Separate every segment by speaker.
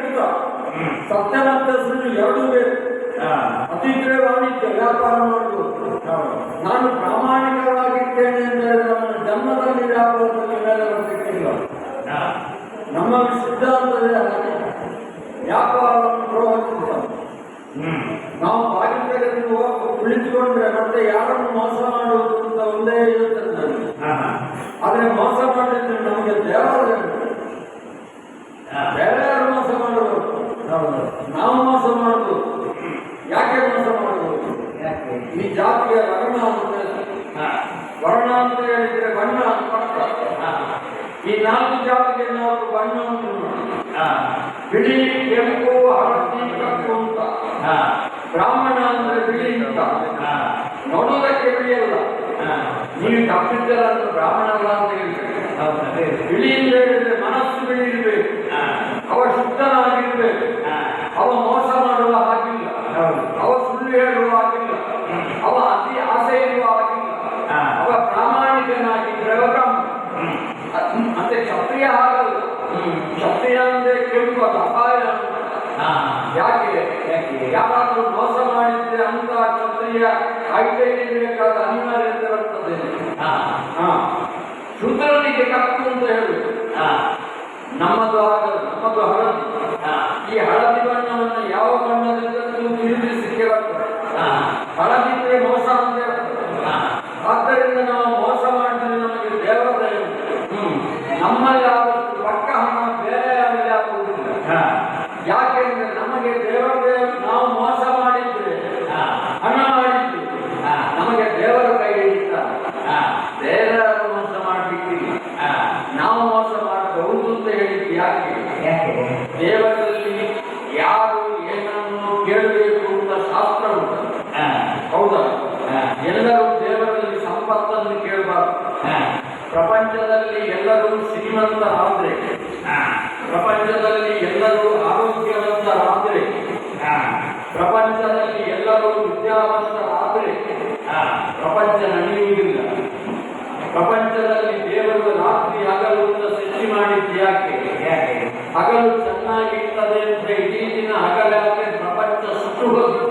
Speaker 1: ಬಿಡಿತ ಸತ್ಯನಂತ ಸುಳ್ಳು ಎರಡೂ ಬೇಕು. ಅತಿದ್ರೆ ವಾಣಿಜ್ಯ ವ್ಯಾಪಾರ ಮಾಡುವುದು. ನಾನು ಪ್ರಾಮಾಣಿಕವಾಗಿದ್ದೇನೆ ಅಂದರೆ ನನ್ನ ಜನ್ಮದಲ್ಲಿ ವ್ಯಾಪಾರದಲ್ಲಿ ಮೇಲೆ ಬರಬೇಕಿಲ್ಲ. ನಮ್ಮ ಸಿದ್ಧಾಂತವೇ ಹಾಗೆ, ವ್ಯಾಪಾರವನ್ನು ಪ್ರೋತ್ಸಾಹಿಸ. ನಾವು ಬಾಗಿಲು ಕುಳಿತುಕೊಂಡ್ರೆ ಮತ್ತೆ ಯಾರನ್ನು ಮೋಸ ಮಾಡುವುದು ಅಂತ ಒಂದೇ ಇರುತ್ತದೆ. ಆದ್ರೆ ಮೋಸ ಮಾಡಿದ್ರೆ ನಮಗೆ ದೇವಾಲಯ ಬೇರೆ ಯಾರು ಮೋಸ ಮಾಡುವುದು, ನಾವು ಮೋಸ ಮಾಡುವುದು. ಯಾಕೆ ಮೋಸ ಮಾಡುವುದು? ಈ ಜಾತಿಯ ವರ್ಣ ಅಂತ ಹೇಳಿದ್ರೆ ಬಣ್ಣ ಅಂತ. ಈ 4 ಜಾತಿಗೆ 4 ಬಣ್ಣ ಉಂಟು. ಬಿಳಿ, ಕೆಂಪು, ಹಳದಿ, ಕಪ್ಪು ಅಂತ. ಬ್ರಾಹ್ಮಣ ಅಂದ್ರೆ ಬಿಳಿ ಅಂತ, ನೋಡೋದಕ್ಕೆ ಬಿಳಿಯಲ್ಲ. ನೀವು ಕಪ್ಪಿದ್ದಲ್ಲ ಅಂತ ಬ್ರಾಹ್ಮಣ ಅಲ್ಲ ಅಂತ ಹೇಳ್ತಾರೆ. ಬಿಳಿ ಅಂತ ಹೇಳಿದ್ರೆ ಮನಸ್ಸು ಬಿಳಿ ಇರ್ಬೇಕು, ಅವ ಶುದ್ಧನಾಗಿರ್ಬೇಕು, ಅವ ಮೋಸ ಮಾಡುವ ಹಾಗಿಲ್ಲ, ಅವ ಸುಳ್ಳು ಹೇಳುವ ಹಾಗಿಲ್ಲ, ಅವ ಅತಿ ಆಸೆ ಇರುವ ಹಾಗಿಲ್ಲ, ಅವ ಪ್ರಾಮಾಣಿಕನಾಗಿದ್ರೆ ಬ್ರಾಹ್ಮಣ. ಮತ್ತೆ ಕ್ಷತ್ರಿಯ ಹಾಗಲ್ಲ. ಕ್ಷತ್ರಿಯ ಅಂದ್ರೆ ಕೆಂಪು ಅಪಾಯ. ಯಾಕೆ? ಯಾರಾದ್ರೂ ಮೋಸ ಮಾಡಿದ್ರೆ ಅಂತ ಕ್ಷತ್ರಿಯ ಕಾಯ್ದೆಯಬೇಕಾದ ಅನಿವಾರ್ಯತೆ ಬರ್ತದೆ. ಶೂದ್ರನಿಗೆ ಕಪ್ಪು ಅಂತ ಹೇಳುದು. ನಮ್ಮದು ಆಗಲ್ಲ, ನಮ್ಮದು ಹಳದಿ. ಈ ಹಳದಿ ಬಣ್ಣವನ್ನು ಯಾವ ಬಣ್ಣದಿಂದ ತಿಳಿಸಿಕ್ಕೆ ಬರ್ತದೆ. ಹಳದಿದ್ರೆ ಮೋಸ ಅಂತ ಹೇಳ್ತದೆ. ಆದ್ದರಿಂದ ನಾವು ಮೋಸ ಮಾಡಿದ್ರೆ ನಮಗೆ ದೇವದಯ ನಮ್ಮಲ್ಲಿ ಆದಷ್ಟು ಪಕ್ಕ ಹಣ ಬೇರೆ ಯಾರಲ್ಲಿ ಆಗುವುದಿಲ್ಲ. ಯಾಕೆಂದ್ರೆ ನಮಗೆ ದೇವರೇ ನಾವು ಮೋಸ ಮಾಡಿದ್ರೆ ಹಣ ಮಾಡಿದ್ದು ನಮಗೆ ದೇವರ ಕೈ ಹಿಡಿತಾರೆ. ಬೇರೆ ಮೋಸ ಮಾಡಲಿಕ್ಕಿಲ್ಲ, ನಾವು ಮೋಸ ಮಾಡಬಹುದು ಅಂತ ಹೇಳಿದ್ದು. ಯಾಕೆ? ದೇವರಲ್ಲಿ ಯಾರು ಏನನ್ನು ಕೇಳಬೇಕು ಅಂತ ಶಾಸ್ತ್ರ ಉಂಟು. ಹೌದಾ? ಎಲ್ಲರೂ ದೇವರಲ್ಲಿ ಸಂಪತ್ತನ್ನು ಕೇಳಬಾರ್ದು. ಪ್ರಪಂಚದಲ್ಲಿ ಎಲ್ಲರೂ ಶ್ರೀಮಂತರಾದ್ರೆ, ಪ್ರಪಂಚದಲ್ಲಿ ಎಲ್ಲರೂ ಆರೋಗ್ಯವಂತರಾದ್ರೆ, ಪ್ರಪಂಚದಲ್ಲಿ ಎಲ್ಲರೂ ವಿದ್ಯಾವಂತರಾದ್ರೆ ಪ್ರಪಂಚ ನಡೆಯುವುದಿಲ್ಲ. ಪ್ರಪಂಚದಲ್ಲಿ ದೇವರು ರಾತ್ರಿ ಹಗಲು ಅಂತ ಸೃಷ್ಟಿ ಮಾಡಿದ್ದು ಯಾಕೆ? ಹಗಲು ಚೆನ್ನಾಗಿರ್ತದೆ ಅಂತ ಇಡೀ ದಿನ ಹಗಲಾದ್ರೆ ಪ್ರಪಂಚ ಸುಟ್ಟು ಹೋದು.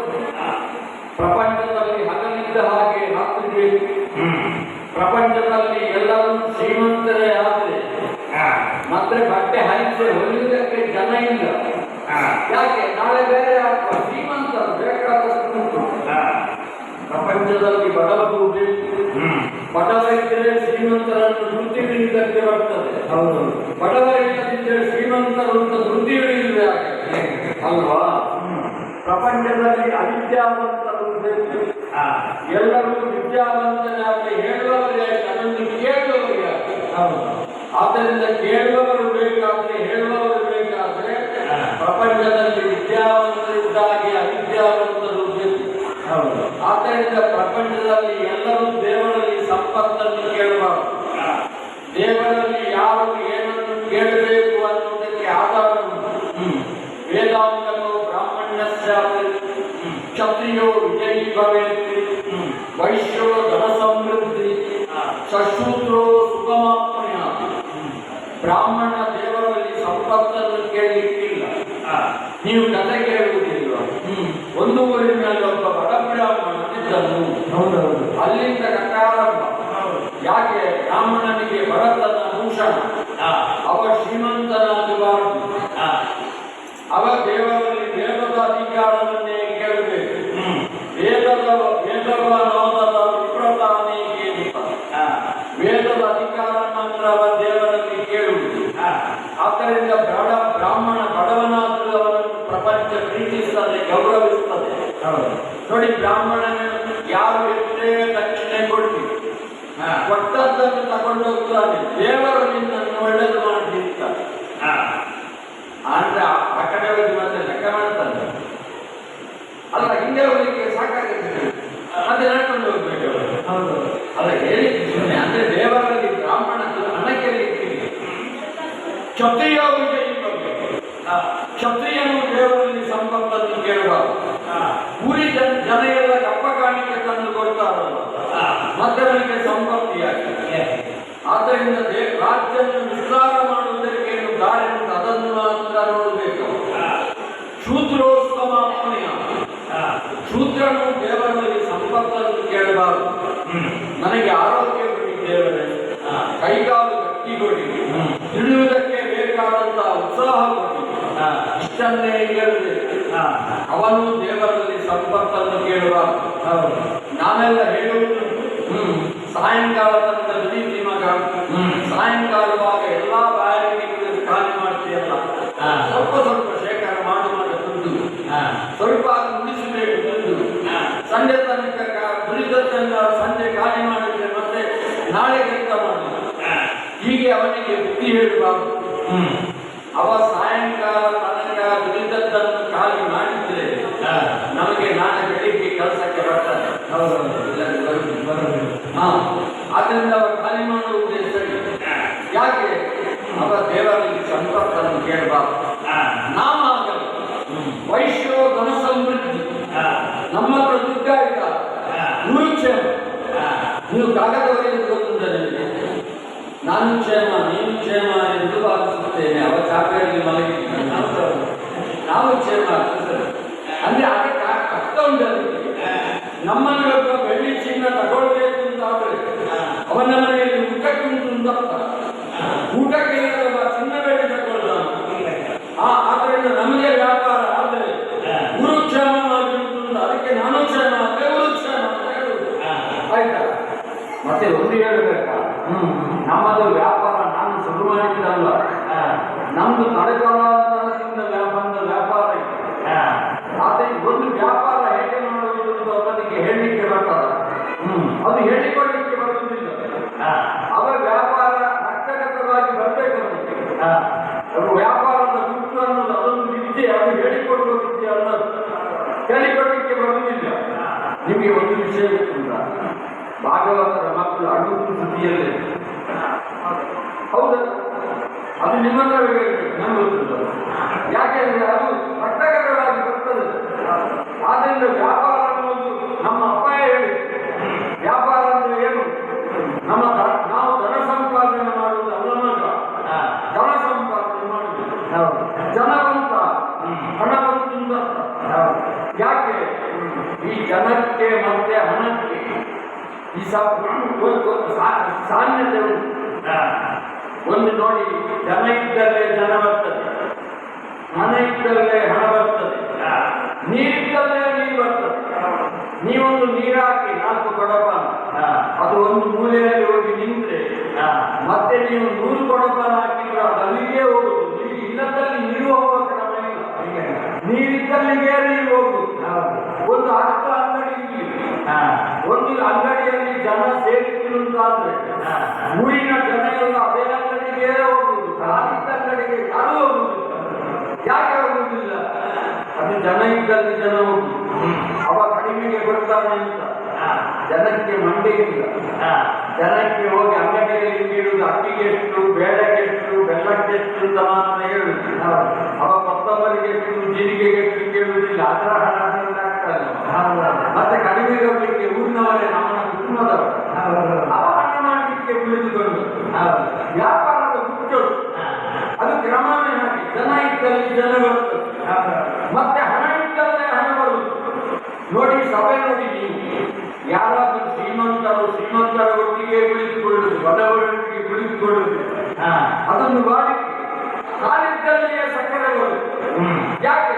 Speaker 1: ಪ್ರಪಂಚದಲ್ಲಿ ಹಗಲಿದ್ದ ಹಾಗೆ ರಾತ್ರಿ ಬೇಕು. ಪ್ರಪಂಚದಲ್ಲಿ ಎಲ್ಲರೂ ಶ್ರೀಮಂತರೇ ಆದ್ರೆ ಮತ್ತೆ ಬಟ್ಟೆ ಹರಿಸಿ ಹೊಲಿಯುವುದಕ್ಕೆ ಜನ ಇಲ್ಲ. ಯಾಕೆ? ನಾಳೆ ಬೇರೆ ಆಗ್ತದೆ. ಶ್ರೀಮಂತರು ಬೇಕಾದಷ್ಟು ಉಂಟು. ಪ್ರಪಂಚದಲ್ಲಿ ಬಡವರು ಬೇಕು. ಬಡವರಿದ್ದರೆ ಶ್ರೀಮಂತರನ್ನು ವೃತ್ತಿ ಹಿಡಿಯುವುದಕ್ಕೆ ಬರ್ತದೆ. ಬಡವರಿಲ್ಲದಿದ್ದರೆ ಶ್ರೀಮಂತರು ಅಂತ ವೃತ್ತಿ ಹಿಡಿಯುವುದೇ ಆಗಿದೆ ಅಲ್ವಾ? ಪ್ರಪಂಚದಲ್ಲಿ ಅವಿದ್ಯಾವಂತರು ಬೇಕು. ಎಲ್ಲರೂ ವಿದ್ಯಾವಂತರಾಗಿ ಹೇಳುವವರೇ ಅದನ್ನು ಕೇಳುವವರೇ. ಆದ್ದರಿಂದ ಕೇಳುವವರು ಬೇಕಾದ್ರೆ, ಹೇಳುವವರು ಬೇಕಾದ್ರೆ ಪ್ರಪಂಚದಲ್ಲಿ ವಿದ್ಯಾವಂತರಿದ್ದಾಗಿ ಅವಿದ್ಯಾವಂತರು ಬೇಕು. ಆದ್ದರಿಂದ ಪ್ರಪಂಚದಲ್ಲಿ ಎಲ್ಲರೂ ದೇವರಲ್ಲಿ ಸಂಪತ್ತನ್ನು ಕೇಳಬಾರದು. ದೇವರಲ್ಲಿ ಯಾರು ಏನನ್ನು ಕೇಳಬೇಕು ಅನ್ನುವುದಕ್ಕೆ ಆಧಾರ ಉಂಟು. ವೇದಾಂತೋ ಬ್ರಾಹ್ಮಣ್ಯಸ್ಯ ಕ್ಷತ್ರಿಯೋ ವಿಜಯೀ ಭವೇತ್, ವೈಶ್ಯೋ ಧನ ಸಮೃದ್ಧಿ, ಸಶೂದ್ರೋ ಸುಖಮಾಪ್ನುಯಾತ್. ಬ್ರಾಹ್ಮಣ ದೇವರಲ್ಲಿ ಸಂಪತ್ತನ್ನು ಕೇಳಲಿಕ್ಕಿಲ್ಲ. ನೀವು ಕಥೆ ಕೇಳುವುದಿಲ್ಲ. ಒಂದು ಊರಿನಲ್ಲಿ ಒಬ್ಬ ಬಡ ಬ್ರಾಹ್ಮಣ ಇದ್ದನು. ಅಲ್ಲಿಂದ ಕಥಾರಂಭ. ಯಾಕೆ? ಬ್ರಾಹ್ಮಣನಿಗೆ ಬಡತನ ಭೂಷಣ. ಅವ ಶ್ರೀಮಂತನಾಗಬಾರದು. ಅವ ದೇವರಲ್ಲಿ ವೇದದ ಅಧಿಕಾರವನ್ನೇ ಕೇಳಬೇಕು. ವೇದವಾನೋದದ ವಿಪ್ರತಾನೇ ಕೇಳಿದ. ವೇದದ ಅಧಿಕಾರ ಮಾತ್ರ ಅವ ದೇವರಲ್ಲಿ ಕೇಳುವುದು. ಆದ್ದರಿಂದ ಬ್ರಾಹ್ಮಣ ಬಡವನಾದರೂ ಅವನನ್ನು ಪ್ರಪಂಚ ಪ್ರೀತಿಸುತ್ತದೆ, ಗೌರವಿಸುತ್ತದೆ. ನೋಡಿ, ಬ್ರಾಹ್ಮಣನ ಯಾರು ಎಷ್ಟೇ ದಕ್ಷಿಣೆ ಕೊಡ್ತಿ ಕೊಟ್ಟದ್ದನ್ನು ತಗೊಂಡು ಹೋಗ್ತಾನೆ. ದೇವರು ನಿನ್ನನ್ನು ಒಳ್ಳೆದು ಮಾಡಲಿರ್ತಾರೆ. ಅಂದ್ರೆ ಆ ಕಡೆ ಹೋಗಿ ಮತ್ತೆ ಲೆಕ್ಕ ಮಾಡ್ತಾನೆ. ಅಲ್ಲ, ಹಿಂದೆ ಹೋಗ್ಲಿಕ್ಕೆ ಸಾಕಾಗುತ್ತೆ. ಮತ್ತೆ ನಡ್ಕೊಂಡು ಹೋಗ್ಬೇಕು. ಅಲ್ಲ, ಹೇಳಿಕ್ಕೆ ಸುಮ್ಮನೆ. ಅಂದ್ರೆ ದೇವರಲ್ಲಿ ಬ್ರಾಹ್ಮಣ ಹಣಕ್ಕೆ ಕ್ಷತ್ರಿಯ ವಿಜಯಿ ಬಗ್ಗೆ. ಕ್ಷತ್ರಿಯನು ದೇವರಲ್ಲಿ ಸಂಪತ್ತನ್ನು ಕೇಳಬಾರದು. ಊರಿ ಜನ ಎಲ್ಲ ಕಪ್ಪ ಕಾಣಿಕೆ ತಂದು ಕೊಡ್ತಾರಲ್ಲ, ಮತ್ತೆ ಅವನಿಗೆ ಸಂಪತ್ತಿಯಾಗಿದೆ. ಆದ್ದರಿಂದ ರಾಜ್ಯವನ್ನು ವಿಸ್ತಾರ ಮಾಡುವುದಕ್ಕೆ ಏನು ದಾರಿ ಉಂಟು, ಅದನ್ನು ಮಾತ್ರ ನೋಡಬೇಕು. ಶೂದ್ರೋತ್ತಮಾತ್ಮನೆಯ ಶೂದ್ರನು ದೇವರಲ್ಲಿ ಸಂಪತ್ತನ್ನು ಕೇಳಬಾರದು. ನನಗೆ ಆರೋಗ್ಯ ಕೊಡಿ ದೇವರೇ, ಕೈಗಾಲು ಗಟ್ಟಿ ಕೊಡಿ, ತಿಳಿಯುವುದಕ್ಕೆ ಬೇಕಾದಂತಹ ಉತ್ಸಾಹ ಕೊಡಿ, ಇಷ್ಟನ್ನೇ ಕೇಳಿದೆ. ಅವನು ದೇವರಲ್ಲಿ ಸಂಪತ್ತನ್ನು ಕೇಳಬಾರದು. ನಾವೆಲ್ಲ ಹೇಳುವುದು ಸಾಯಂಕಾಲ ತನಕ ದುಡಿತಿ ಮಗ, ಸಾಯಂಕಾಲವಾಗ ಎಲ್ಲಾ ಬಾಯಾರಿಕೆ ಖಾಲಿ ಮಾಡ್ತೀಯಲ್ಲ, ಸ್ವಲ್ಪ ಸ್ವಲ್ಪ ಶೇಖರ ಮಾಡುವಾಗ ದುಡ್ಡು ಸ್ವಲ್ಪ ಉಳಿಸಬೇಕು ದುಡ್ಡು, ಸಂಜೆ ತನಕ ದುಡಿದದ್ದನ್ನ ಸಂಜೆ ಖಾಲಿ ಮಾಡಿದ್ರೆ ಮತ್ತೆ ನಾಳೆ ಕೆಲಸ ಮಾಡಿ, ಹೀಗೆ ಅವನಿಗೆ ಬುದ್ಧಿ ಹೇಳಬಾರದು. ಅವ ಸಾಯಂಕಾಲ ತನಕ ದುಡಿದದ್ದನ್ನು ಖಾಲಿ ಮಾಡಿದ್ರೆ ನಮಗೆ ನಾಳೆ ಬೆಳಿಗ್ಗೆ ಕೆಲಸಕ್ಕೆ ಬರ್ತಾರೆ. ಆದ್ದರಿಂದ ಅವ ಖಾಲಿ ಮಾಡುವುದೇ ಸರಿ. ಯಾಕೆ? ಅವ ದೇವರಲ್ಲಿ ಸಂಪತ್ತನ್ನು ಕೇಳಬಾರದು. ನಾವಾಗಲ್ಲ ವೈಶ್ಯ ಧನ ಸಮೃದ್ಧಿ, ನಮ್ಮ ಹತ್ರ ದುಡ್ಡ ಇಲ್ಲ, ಗುರುಕ್ಷೇಮ. ನೀವು ಕಾಗದ ಬರೆಯುವುದು ಗೊತ್ತಿದೆ ನಿಮಗೆ, ನಾನು ಕ್ಷೇಮ ನೀನು ಕ್ಷೇಮ ಎಂದು ಭಾವಿಸುತ್ತೇನೆ. ಅವ ಚಾಪೆಯಲ್ಲಿ ಮಲಗಿದ್ದಾನೆ, ನಾವು ಕ್ಷೇಮ ಆಗ್ತದೆ ಅಂದ್ರೆ ಅದಕ್ಕೆ ಅರ್ಥ ಉಂಟು. ನಮ್ಮನ್ನು ಬೆಳ್ಳಿ ಚಿನ್ನ ತಗೊಳ್ಬೇಕು ಅಂತಾದ್ರೆ ಅವನ ಮನೆಯಲ್ಲಿ ಊಟಕ್ಕೆ ಉಂಟು ಅಂತ, ಊಟಕ್ಕೆ ಚಿನ್ನ ಬೆಳ್ಳಿ ತಗೊಳ್ತಾನೆ. ಆದ್ದರಿಂದ ನಮಗೆ ವ್ಯಾಪಾರ ಆದರೆ ಗುರುಕ್ಷೇಮವಾಗಿ ಉಂಟು, ಅದಕ್ಕೆ ನಾನು ಕ್ಷೇಮ ಆದರೆ ಗುರುಕ್ಷೇಮ ಅಂತ ಹೇಳುವುದು. ಆಯ್ತಾ? ಮತ್ತೆ ಒಂದು ಹೇಳಬೇಕಾ, ನಮ್ಮದು ವ್ಯಾಪಾರ ನಾನು ಶುರು ಮಾಡಿದ್ದಲ್ಲ, ನಮ್ದು ತಲೆಕಾಲದಿಂದ ಬಂದ ವ್ಯಾಪಾರ ಇದೆ. ಆದರೆ ಒಂದು ವ್ಯಾಪಾರ ಹೇಗೆ ಮಾಡುವುದು ಅಂತ ಅವನಿಗೆ ಹೇಳಲಿಕ್ಕೆ ಬರ್ತದ, ಅದು ಹೇಳಿಕೊಳ್ಳಲಿಕ್ಕೆ ಬರುವುದಿಲ್ಲ. ಅವ ವ್ಯಾಪಾರ ರಕ್ತಗತವಾಗಿ ಬರಬೇಕು. ವ್ಯಾಪಾರದ ಗುಟ್ಟು ಅನ್ನೋದು ಅದೊಂದು ವಿದ್ಯೆ, ಅದು ಹೇಳಿಕೊಡುವ ವಿದ್ಯೆ ಅನ್ನೋದು ಹೇಳಿಕೊಡಲಿಕ್ಕೆ ಬರುವುದಿಲ್ಲ. ನಿಮಗೆ ಒಂದು ವಿಷಯ ಗೊತ್ತಿಲ್ಲ, ಭಾಗವತರ ಮಕ್ಕಳು ಅಡುಗು ಸುದ್ದಿಯಲ್ಲೇ ಹೌದಾ? ಅದು ನಿಮ್ಮ ಹತ್ರ ಹೇಳಬೇಕು, ನಮ್ಗೆ ಗೊತ್ತಿಲ್ಲ. ಯಾಕೆಂದ್ರೆ ಅದು ರಕ್ತಗತವಾಗಿ ಬರ್ತದೆ. ಆದ್ದರಿಂದ ವ್ಯಾಪಾರ ಅನ್ನೋದು ನಮ್ಮ ಅಪಾಯ ಹೇಳಿ. ವ್ಯಾಪಾರ ಅಂದ್ರೆ ಏನು? ನಾವು ಧನ ಸಂಪಾದನೆ ಮಾಡುವುದು ಅಲ್ಲ ಮಾತ್ರ, ಧನ ಸಂಪಾದನೆ ಮಾಡುವುದು. ಜನವಂತ ಹಣ ಬಂತು. ಯಾಕೆ? ಈ ಜನಕ್ಕೆ ಮತ್ತೆ ಹಣಕ್ಕೆ ಈ ಸಾಮ್ಯತೆ ಉಂಟು. ಒಂದು ನೋಡಿ, ಜನ ಇದ್ದಲ್ಲೇ ಜನ ಬರ್ತದೆ, ಹಣ ಇದ್ದಲ್ಲೇ ಹಣ ಬರ್ತದೆ, ನೀರಿದ್ದಲ್ಲೇ ನೀರು ಬರ್ತದೆ. ನೀವೊಂದು ನೀರು ಹಾಕಿ 4 ಕೊಡಪ, ಅದು ಒಂದು ಮೂಲೆಯಲ್ಲಿ ಹೋಗಿ ನಿಂತ್ರೆ ಮತ್ತೆ ನೀವು 100 ಕೊಡಪ ಹಾಕಿದ್ರೆ ಅದು ಅಲ್ಲಿಗೆ ಹೋಗುದು. ನೀವು ಇಲ್ಲದಲ್ಲಿ ನೀರು ಹೋಗುವ ಕ್ರಮ ಇಲ್ಲ, ನೀರಿದ್ದಲ್ಲಿಗೆ ನೀರು ಹೋಗುದು. ಒಂದು 10 ಅಂಗಡಿ ಇಲ್ಲಿ, ಒಂದು ಅಂಗಡಿಯಲ್ಲಿ ಜನ ಸೇರಿದ್ರು ಅಂತಾದ್ರೆ ಊರಿನ ಜನ ಎಲ್ಲ ಅದೇ ಅಂಗಡಿಗೆ ಹೋಗುದು, ಕಾಲಿದ್ದ ಅಂಗಡಿಗೆ ಯಾರು ಹೋಗುದು. ಯಾಕೆ ಹೋಗುದಿಲ್ಲ? ಅದು ಜನ ಇದ್ದಲ್ಲಿ ಜನ ಹೋಗುದು. ಅವ ಕಡಿಮೆಗೆ ಬರ್ತಾನೆ ಅಂತ ಜನಕ್ಕೆ ಮಂಡೆ ಇಲ್ಲ. ಜನಕ್ಕೆ ಹೋಗಿ ಅಂಗಡಿಯಲ್ಲಿ ಕೇಳುವುದು ಅಕ್ಕಿಗೆ ಎಷ್ಟು, ಬೇಳೆಗೆ ಎಷ್ಟು, ಬೆಲ್ಲಕ್ಕೆ ಎಷ್ಟು ಅಂತ ಮಾತ್ರ ಹೇಳುದು. ಅವ ಮತ್ತೊಬ್ಬರಿಗೆ ಎಷ್ಟು, ಜೀರಿಗೆಗೆ ಎಷ್ಟು ಕೇಳುವುದಿಲ್ಲ. ಅದರ ಹಣದಿಂದ ಆಗ್ತಾನೆ. ಮತ್ತೆ ಕಡಿಮೆ ಹೋಗ್ಲಿಕ್ಕೆ ಊರಿನವರೇ ನಮ್ಮನ್ನ ಕುಟುಂಬದವರು ಅವ ಹಣ ಮಾಡಲಿಕ್ಕೆ ಉಳಿದುಕೊಂಡು ವ್ಯಾಪಾರದ ಗುಟ್ಟು ಅದು ಕ್ರಮವೇ ಹಾಕಿ. ಜನ ಇದ್ದಲ್ಲಿ ಜನ ಬರ್ತದೆ, ಮತ್ತೆ ಹಣ ಇದ್ದಲ್ಲೇ ಹಣ ಬರುವುದು. ನೋಡಿ, ಸಭೆ ನೋಡಿ, ನೀವು ಯಾರಾದ್ರೂ ಶ್ರೀಮಂತರ ಒಟ್ಟಿಗೆ ಕುಳಿತುಕೊಳ್ಳುವುದು, ಬಡವರೊಟ್ಟಿಗೆ ಕುಳಿತುಕೊಳ್ಳುವುದು, ಅದನ್ನು ಮಾಡಿ ಕಾಲಿದ್ದಲ್ಲಿಯೇ ಸಕ್ಕರೆ ಬರುವುದು. ಯಾಕೆ?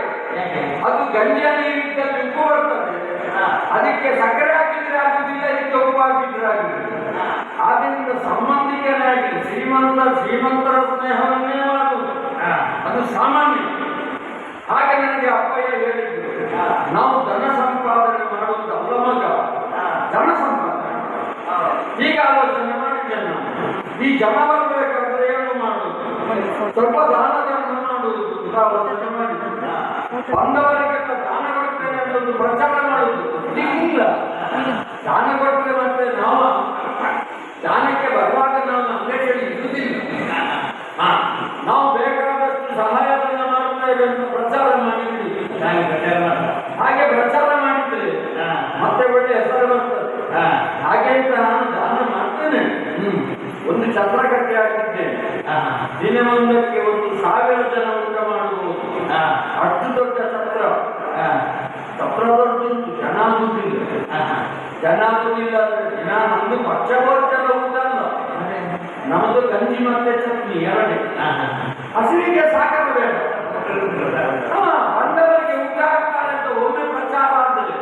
Speaker 1: ಅದು ಗಂಜಿಯ ನೀರಿದ್ದಲ್ಲಿ ಉಪ್ಪು ಬರ್ತದೆ, ಅದಕ್ಕೆ ಸಕ್ಕರೆ ಹಾಕಿದ್ರೆ ಆಗುದಿಲ್ಲ, ಇದಕ್ಕೆ ಉಪ್ಪು ಹಾಕಿದ್ರೆ ಆಗುದಿಲ್ಲ. ಆದ್ದರಿಂದ ಸಂಬಂಧಿಕನಾಗಿ ಶ್ರೀಮಂತರ ಸ್ನೇಹವನ್ನೇ ಮಾಡುವುದು ಅದು ಸಾಮಾನ್ಯ. ಹಾಗೆ ನನಗೆ ಅಪ್ಪಯ್ಯ ಹೇಳಿದ್ರು, ನಾವು ಧನ ಸಂಪಾದನೆ ಮಾಡುವುದು ಅಲ್ಲ ಮಗ, ಧನ ಸಂಪಾದನೆ. ಈಗ ಆಲೋಚನೆ ಮಾಡಿದ್ದೇನೆ ನಾನು, ಈ ಜನ ಬರಬೇಕಾದ್ರೆ ಏನು ಮಾಡುವುದು, ಸ್ವಲ್ಪ ದಾನ ಧರ್ಮ ಮಾಡುವುದು ಅಂತ ಆಲೋಚನೆ ಮಾಡಿದ್ದೇನೆ. ಬಂದವರಿಗೆಲ್ಲ ದಾನ ಕೊಡ್ತೇನೆ ಅನ್ನೋದು ಪ್ರಚಾರ ಮಾಡುವುದು ಇಲ್ಲ. ದಾನ ಕೊಟ್ಟರೆ ಮತ್ತೆ ನಾವು ದಾನಕ್ಕೆ ಬರುವಾಗ ನಾವು ಅಂಗಡಿಯಲ್ಲಿ ಇರುವುದಿಲ್ಲ. ನಾವು ಬೇಕಾದಷ್ಟು ಸಹಾಯಧನ ಮಾಡ್ತೇವೆ ಅಂತ ಪ್ರಚಾರ ಮಾಡಿಬಿಡಿ. ಹಾಗೆ ಪ್ರಚಾರ ಮಾಡಿದ್ರೆ ಮತ್ತೆ ಒಳ್ಳೆ ಹೆಸರು ಬರ್ತದೆ. ಹಾಗೆ ಅಂತ ನಾನು ದಾನ ಮಾಡ್ತೇನೆ. ಒಂದು ಛತ್ರಗಟ್ಟೆ ಹಾಕಿದ್ದೇನೆ, ದಿನವೊಂದಕ್ಕೆ 1,000 ಜನ ಊಟ ಮಾಡಬಹುದು. ಅಷ್ಟು ದೊಡ್ಡ ಛತ್ರ ಜನ ಆಗುದಿಲ್ಲ ಅಂದ್ರೆ ದಿನ ನಮ್ದು ಪಕ್ಷಪಾತದ ಊಟಲ್ಲ, ನಮ್ದು ಗಂಜಿ ಮತ್ತೆ ಚಟ್ನಿ ಎರಡೇ. ಹಸಿವಿಗೆ ಸಾಕಾಗಬೇಡ, ಬಂದವರಿಗೆ ಊಟ ಆಗ್ತಾರೆ ಅಂತ ಒಮ್ಮೆ ಪ್ರಚಾರ ಆದರೆ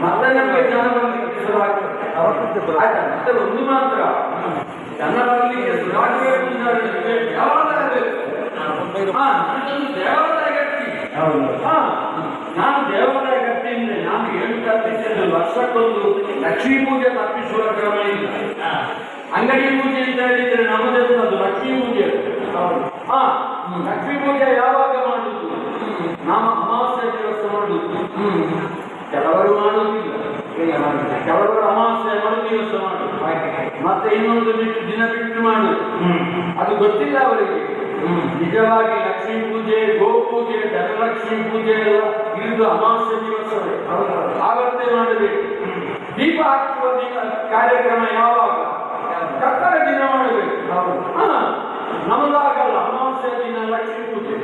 Speaker 1: ಮತ್ತೆ ನಮಗೆ ಜನ ಬರ್ಲಿಕ್ಕೆ ಶುರುವಾಗ್ತದೆ. ಆಯ್ತಾ? ಮತ್ತೆ ಒಂದು ಮಾತ್ರ, ಜನ ಬರ್ಲಿಕ್ಕೆ ಶುರುವಾಗಬೇಕು ದೇವಾಲಯ ಗಟ್ಟಿ. ನಾನು ದೇವಾಲಯ ಗಟ್ಟಿ ಅಂದ್ರೆ ನಾನು ಏನು ತಪ್ಪಿಸಿದ್ದು, ವರ್ಷಕ್ಕೊಂದು ಲಕ್ಷ್ಮೀ ಪೂಜೆ ತಪ್ಪಿಸುವ ಕ್ರಮ ಇಲ್ಲ. ಅಂಗಡಿ ಪೂಜೆ ಅಂತ ಹೇಳಿದ್ರೆ ನಮ್ಮದು ಅದು ಲಕ್ಷ್ಮೀ ಪೂಜೆ. ಲಕ್ಷ್ಮೀ ಪೂಜೆ ಯಾವಾಗ ಮಾಡುದು? ನಾವು ಅಮಾವಾಸ್ಯೆ ದಿವಸ ಮಾಡುದು. ಕೆಲವರು ಮಾಡುವುದಿಲ್ಲ, ಕೆಲವರು ಅಮಾವಾಸ್ಯೆ ಮರು ದಿವಸ ಮಾಡುದು, ಮತ್ತೆ ಇನ್ನೊಂದು ದಿನ ಬಿಟ್ಟು ಮಾಡುದು. ಅದು ಗೊತ್ತಿಲ್ಲ ಅವರಿಗೆ. ನಿಜವಾಗಿ ಲಕ್ಷ್ಮೀ ಪೂಜೆ, ಗೋಪೂಜೆ, ಧನಲಕ್ಷ್ಮೀ ಪೂಜೆ ಎಲ್ಲ ಇರುವುದು ಅಮಾವಾಸ್ಯೆ ದಿವಸವೇ, ಆವತ್ತೇ ಮಾಡಬೇಕು. ದೀಪ ಹಾಕುವ ದಿನ ಕಾರ್ಯಕ್ರಮ ಯಾವಾಗ? ಕತ್ತಲ ದಿನ ಮಾಡಬೇಕು. ನಮ್ಮದಾಗಲ್ಲ, ಅಮಾವಾಸ್ಯೆ ದಿನ ಲಕ್ಷ್ಮೀ ಪೂಜೆ.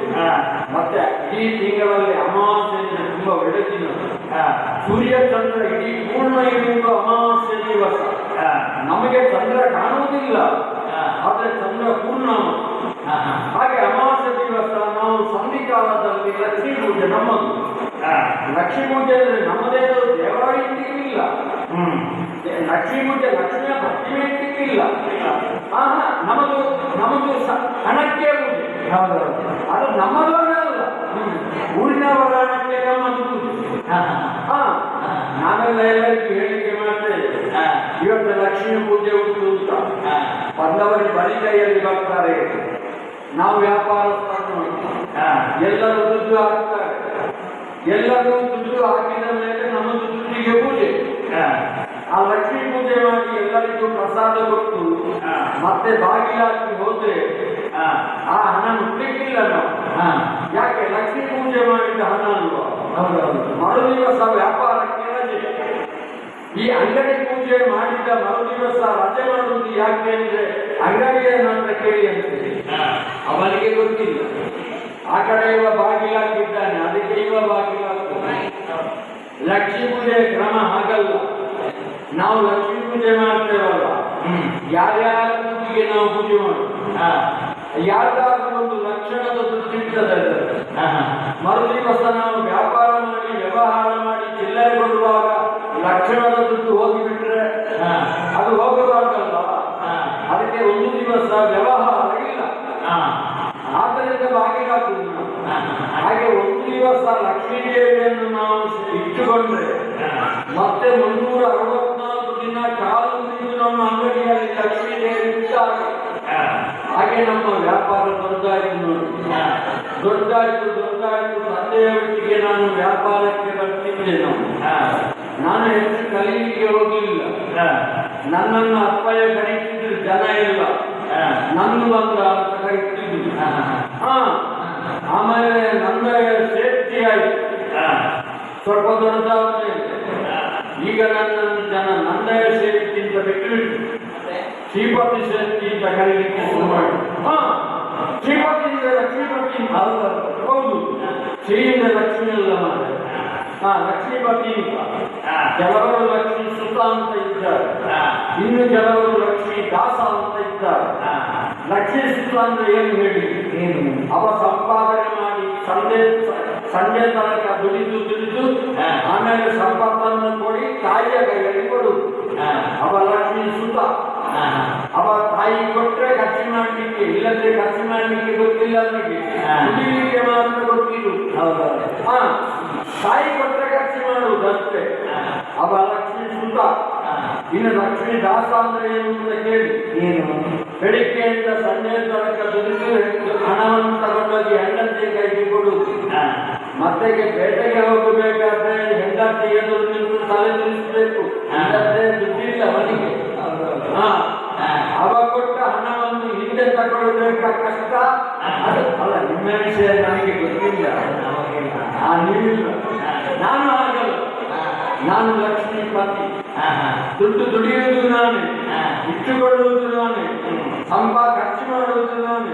Speaker 1: ಮತ್ತೆ ಈ ತಿಂಗಳಲ್ಲಿ ಅಮಾವಾಸ್ಯೆ ದಿನ ತುಂಬಾ ಒಳ್ಳೆ ದಿನ. ಸೂರ್ಯ ಚಂದ್ರ ಇಡೀ ಪೂರ್ಣ ಇರುವುದು ಅಮಾವಾಸ್ಯೆ ದಿವಸ. ನಮಗೆ ಚಂದ್ರ ಕಾಣುವುದಿಲ್ಲ, ಆದ್ರೆ ಚಂದ್ರ ಪೂರ್ಣ. ಹಾಗೆ ಅಮಾವಾಸ್ಯೆ ದಿವಸ ನಾವು ಸಂಧಿಕಾಲದಲ್ಲಿ ಲಕ್ಷ್ಮೀ ಪೂಜೆ ನಮ್ಮದು. ಲಕ್ಷ್ಮೀ ಪೂಜೆ ಅಂದ್ರೆ ನಮ್ಮದೇನು ದೇವಾಲಯ ಇಟ್ಟಿಲ್ಲ. ಲಕ್ಷ್ಮೀ ಪೂಜೆ ಲಕ್ಷ್ಮಿಯ ಪ್ರತಿಮೆ ಇಟ್ಟಿಲ್ಲ. ನಮ್ಮದು ಹಣಕ್ಕೆ ಪೂಜೆ, ಅದು ನಮ್ಮದಲ್ಲ, ಊರಿನವರ ಹಣಕ್ಕೆ ನಮ್ಮದು ಪೂಜೆ. ನಾವೆಲ್ಲ ಎಲ್ಲರಿಗೂ ಹೇಳಿಕೆ ಮಾಡ್ತೇವೆ, ಇವತ್ತು ಲಕ್ಷ್ಮೀ ಪೂಜೆ ಉಂಟು ಅಂತ. ಬಂದವರಿಗೆ ಬರಿಗೈಯಲ್ಲಿ ಬರ್ತಾರೆ, ನಾವು ವ್ಯಾಪಾರಸ್ಥರು, ಎಲ್ಲರೂ ದುಡ್ಡು ಹಾಕ್ತಾರೆ. ಎಲ್ಲರೂ ದುಡ್ಡು ಹಾಕಿದ ಮೇಲೆ ನಮ್ಮದು ದುಡ್ಡಿಗೆ ಪೂಜೆ. ಆ ಲಕ್ಷ್ಮೀ ಪೂಜೆ ಮಾಡಿ ಎಲ್ಲರಿಗೂ ಪ್ರಸಾದ ಕೊಟ್ಟು ಮತ್ತೆ ಬಾಗಿಲು ಹಾಕಿ ಹೋದ್ರೆ ಆ ಹಣ ಮುಟ್ಲಿಕ್ಕಿಲ್ಲ ನಾವು. ಯಾಕೆ? ಲಕ್ಷ್ಮೀ ಪೂಜೆ ಮಾಡಿದ ಹಣ ಅಲ್ವಾ. ಮರು ದಿವಸ ವ್ಯಾಪಾರಕ್ಕೆ ರಜೆ. ಈ ಅಂಗಡಿ ಪೂಜೆ ಮಾಡಿದ ಮರು ದಿವಸ ರಜೆ ಮಾಡುವುದು ಯಾಕೆ ಅಂದ್ರೆ ಅಂಗಡಿಯ ನಂತರ ಕೇಳಿ ಅಂತಿದೆ. ಅವನಿಗೆ ಗೊತ್ತಿಲ್ಲ, ಆ ಕಡೆ ಇವ ಬಾಗಿಲು ಹಾಕಿದ್ದಾನೆ, ಅದಕ್ಕೆ ಇವ ಬಾಗಿಲು ಹಾಕ್ತಾನೆ. ಲಕ್ಷ್ಮೀ ಪೂಜೆ ಕ್ರಮ ಹಾಗಲ್ಲ. ನಾವು ಲಕ್ಷ್ಮೀ ಪೂಜೆ ಮಾಡ್ತೇವಲ್ಲ, ಯಾರ್ಯಾರ ದುಡ್ಡಿಗೆ ನಾವು ಪೂಜೆ ಮಾಡುದು. ಯಾರ್ದಾದ್ರೂ ಒಂದು ಲಕ್ಷಣದ ದುಡ್ಡಿರ್ತದೆ, ಮರು ದಿವಸ ನಾವು ವ್ಯಾಪಾರ ಮಾಡಿ ವ್ಯವಹಾರ ಮಾಡಿ ಚಿಲ್ಲರೆ ಕೊಡುವಾಗ ಲಕ್ಷಣದ ದುಡ್ಡು ಹೋಗಿಬಿಟ್ರೆ ಅದು ಹೋಗಬಾರ್ದಲ್ಲ. ಅದಕ್ಕೆ ಒಂದು ದಿವಸ ವ್ಯವಹಾರ ಇಲ್ಲ, ಆದ್ದರಿಂದ ಬಾಗಿಲು ಹಾಕುದು. ಹಾಗೆ ಒಂದು ದಿವಸ ಲಕ್ಷ್ಮೀ ದೇವಿಯನ್ನು ನಾವು ಇಟ್ಟುಕೊಂಡ್ರೆ ಮತ್ತೆ 364 ದಿನ ಕಾಲು ಬಿದ್ದು ನಮ್ಮ ಅಂಗಡಿಯಲ್ಲಿ ಲಕ್ಷ್ಮೀ ದೇವಿ ಇಟ್ಟಾಗ ಹಾಗೆ ನಮ್ಮ ವ್ಯಾಪಾರ ದೊಡ್ಡಾಯ್ತು. ನೋಡಿ, ದೊಡ್ಡಾಯ್ತು. ತಂದೆಯ ಒಟ್ಟಿಗೆ ನಾನು ವ್ಯಾಪಾರಕ್ಕೆ ಬರ್ತಿದ್ದೆ. ನಾನು ಹೆಚ್ಚು ಕಲೀಲಿಕ್ಕೆ ಹೋಗಲಿಲ್ಲ. ನನ್ನನ್ನು ಅಪ್ಪಯ್ಯ ಕರೀತಿದ್ರು, ಜನ ಇಲ್ಲ, ನನ್ನ ಬಂದ ಅಂತ ಕರೀತಿದ್ರು. ಆಮೇಲೆ ನನ್ನ ಸೇಫ್ಟಿ ಆಯ್ತು, ಸ್ವಲ್ಪ ದೊಡ್ಡದಾದ್ರೆ. ಈಗ ನನ್ನನ್ನು ಜನ ನಂದಯ ಸೇಫ್ಟಿ ಅಂತ ಬಿಟ್ಟು ಶ್ರೀಪತಿ ಸೇಫ್ಟಿ ಅಂತ ಕರೀಲಿಕ್ಕೆ ಶುರು ಮಾಡಿ. ಶ್ರೀಪತಿ ಲಕ್ಷ್ಮೀಪತಿ ಹೌದು, ಶ್ರೀಯಿಂದ ಲಕ್ಷ್ಮಿ ಅಲ್ಲ ಮಾತ್ರ. ಲಕ್ಷ್ಮೀಪತಿ ಕೆಲವರು ಲಕ್ಷ್ಮೀ ಸುತ ಅಂತ ಇದ್ದಾರೆ, ಇನ್ನು ಕೆಲವರು ಲಕ್ಷ್ಮೀ ದಾಸ ಅಂತ ಇದ್ದಾರೆ. ಲಕ್ಷ್ಮೀ ಸುತ ಅಂದ್ರೆ ಏನು ಹೇಳಿ, ಅವ ಸಂಪಾದನೆ ಮಾಡಿ ಸಂಜೆ ತನಕ ದುಡಿದು ಆಮೇಲೆ ಸಂಪತ್ತನ್ನು ಕೊಡಿ ತಾಯಿಯ ಕೈಯಲ್ಲಿ ಕೊಡುದು. ಅವ ಲಕ್ಷ್ಮೀ ಸುತ. ಅವ ತಾಯಿ ಕೊಟ್ರೆ ಖರ್ಚು ಮಾಡ್ಲಿಕ್ಕೆ, ಇಲ್ಲದ್ರೆ ಖರ್ಚು ಮಾಡ್ಲಿಕ್ಕೆ ಗೊತ್ತಿಲ್ಲ ಅವನಿಗೆ, ದುಡಿಲಿಕ್ಕೆ ಮಾತ್ರ ಗೊತ್ತಿದ್ದು. ತಾಯಿ ಕೊಟ್ರೆ ಖರ್ಚು ಮಾಡುವುದಷ್ಟೇ. ಅವ ಲಕ್ಷ್ಮೀ ಸುತ. ಇನ್ನು ಲಕ್ಷ್ಮೀ ದಾಸ ಅಂದ್ರೆ ಏನು ಅಂತ ಕೇಳಿ, ಬೆಳಿಗ್ಗೆಯಿಂದ ಸಂಜೆ ತನಕ ದುಡಿದು ಹಣವನ್ನು ತಗೊಂಡೋಗಿ ಹೆಂಡತಿ ಕೈಗೆ ಕೊಡುವುದು. ಮತ್ತೆ ಪೇಟೆಗೆ ಹೋಗಬೇಕಾದ್ರೆ ಹೆಂಡತಿ ಎದುರು ನಿಂತು ತಲೆ ತಿಳಿಸಬೇಕು, ದುಡ್ಡಿಲ್ಲ ಅವನಿಗೆ. ಅವ ಕೊಟ್ಟ ಹಣವನ್ನು ಹಿಂದೆ ತಗೊಳ್ಬೇಕ ಕಷ್ಟ. ಅಲ್ಲ, ನಿಮ್ಮ ವಿಷಯ ನನಗೆ ಗೊತ್ತಿಲ್ಲ, ನೀವಿಲ್ಲ. ನಾನು ಆಗಲ್ಲ, ನಾನು ಲಕ್ಷ್ಮೀಪತಿ. ದುಡ್ಡು ದುಡಿಯುವುದು ನಾನೇ, ಇಟ್ಟುಕೊಳ್ಳುವುದು ನಾನೇ, ಖರ್ಚು ಮಾಡುವುದು ನಾನೇ.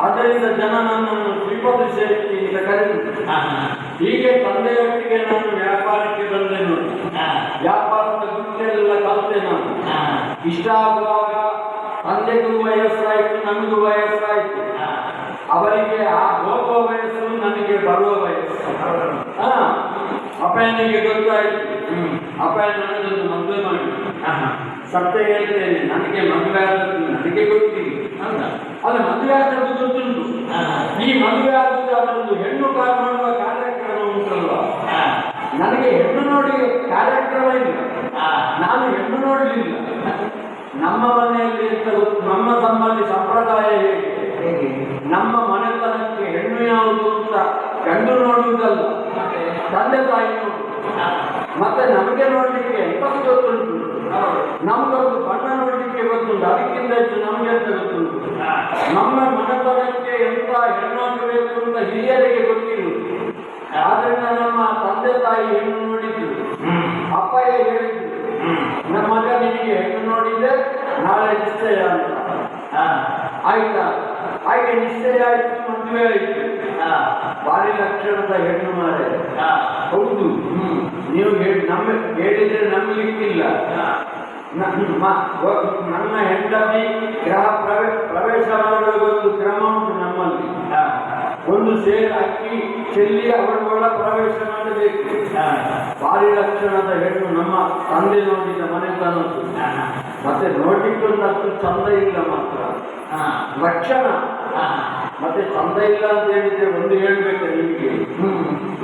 Speaker 1: ಆದ್ದರಿಂದ ಜನ ನನ್ನನ್ನು ಶ್ರೀಪತಿ ಸೇರಿಸಿ ಅಂತ ಕರೆದು ಹೀಗೆ ತಂದೆಯೊಟ್ಟಿಗೆ ನಾನು ವ್ಯಾಪಾರಕ್ಕೆ ಬಂದೆ. ನೋಡಿ, ವ್ಯಾಪಾರದ ಇಷ್ಟ ಆಗುವಾಗ ತಂದೆಗೂ ವಯಸ್ಸಾಯಿತು, ನಮಗೂ ವಯಸ್ಸಾಯಿತು. ಅವರಿಗೆ ಆ ಹೋಗುವ ವಯಸ್ಸು, ನನಗೆ ಬರುವ ವಯಸ್ಸು. ಅಪ್ಪನಿಗೆ ಗೊತ್ತಾಯಿತು, ಅಪ್ಪ ನನ್ನದೊಂದು ಮದುವೆ ಮಾಡಿ. ಸತ್ಯ ಹೇಳ್ತೇನೆ, ನನಗೆ ಮದುವೆ ಆದದ್ದು ನನಗೆ ಗೊತ್ತಿಲ್ಲ. ಅದು ಮದುವೆ ಆದದ್ದು ಗೊತ್ತುಂಟು. ಈ ಮದುವೆ ಆದದ್ದು ಅದೊಂದು ಹೆಣ್ಣು ಮಾಡುವ ಕಾರ್ಯಕ್ರಮ ಉಂಟಲ್ವ, ನನಗೆ ಹೆಣ್ಣು ನೋಡಿ ಕಾರ್ಯಕ್ರಮ ಇಲ್ಲ, ನಾನು ಹೆಣ್ಣು ನೋಡಲಿಲ್ಲ. ನಮ್ಮ ಮನೆಯಲ್ಲಿ ನಮ್ಮ ಸಂಬಂಧಿ ಸಂಪ್ರದಾಯ ಹೇಗೆ, ನಮ್ಮ ಮನೆತನಕ್ಕೆ ಹೆಣ್ಣು ಯಾವುದು ಅಂತ ಗಂಡು ನೋಡುವುದಲ್ಲ, ತಂದೆ ತಾಯಿ ನೋಡು. ಮತ್ತೆ ನಮಗೆ ನೋಡ್ಲಿಕ್ಕೆ ಎಂತ ಗೊತ್ತುಂಟು, ನಮಗೊಂದು ಬಣ್ಣ ನೋಡ್ಲಿಕ್ಕೆ ಗೊತ್ತುಂಟು, ಅದಕ್ಕಿಂತ ಹೆಚ್ಚು ನಮಗೆ ಅಂತ ಗೊತ್ತುಂಟು. ನಮ್ಮ ಮನೆತನಕ್ಕೆ ಎಂತ ಹೆಣ್ಣಾಗಬೇಕು ಅಂತ ಹಿರಿಯರಿಗೆ ಗೊತ್ತಿರುವುದು. ಆದ್ರಿಂದ ನಮ್ಮ ತಂದೆ ತಾಯಿ ಹೆಣ್ಣು ನೋಡಿದ್ರು, ಅಪ್ಪಯ್ಯ ಹೇಳಿದ್ರು, ನಮ್ಮ ಮಗ ನಿನಗೆ ಹೆಣ್ಣು ನೋಡಿದ್ದೆ, ನಾಳೆ ನಿಶ್ಚಯ ಅಂತ. ಆಯ್ತಾ, ಹಾಗೆ ನಿಶ್ಚಯ ಆಯ್ತು, ಮದುವೆ ಆಯ್ತು. ಭಾರಿ ಲಕ್ಷಣದ ಹೆಣ್ಣು ಮಾರೆ. ಹೌದು, ನೀವು ಹೇಳಿದ್ರೆ ನಂಬಲಿಕ್ಕಿಲ್ಲ. ನನ್ನ ಹೆಂಡತಿ ಗೃಹ ಪ್ರವೇಶ ಮಾಡುವುದೊಂದು ಕ್ರಮ ಉಂಟು ನಮ್ಮಲ್ಲಿ. ಒಂದು ಸೇರು ಅಕ್ಕಿ ಚೆಲ್ಲಿ ಅವಳ ಪ್ರವೇಶ ಮಾಡಬೇಕು. ಭಾರಿ ಲಕ್ಷಣದ ಹೆಣ್ಣು ನಮ್ಮ ತಂದೆ ನೋಡಿದ ಮನೆತನದ್ದು. ಮತ್ತೆ ನೋಡಿಕೊಂಡಷ್ಟು ಚಂದ ಇಲ್ಲ ಮಾತ್ರ, ಲಕ್ಷಣ. ಮತ್ತೆ ಚಂದ ಇಲ್ಲ ಅಂತ ಹೇಳಿದ್ರೆ ಒಂದು ಹೇಳ್ಬೇಕು ನಿಮಗೆ,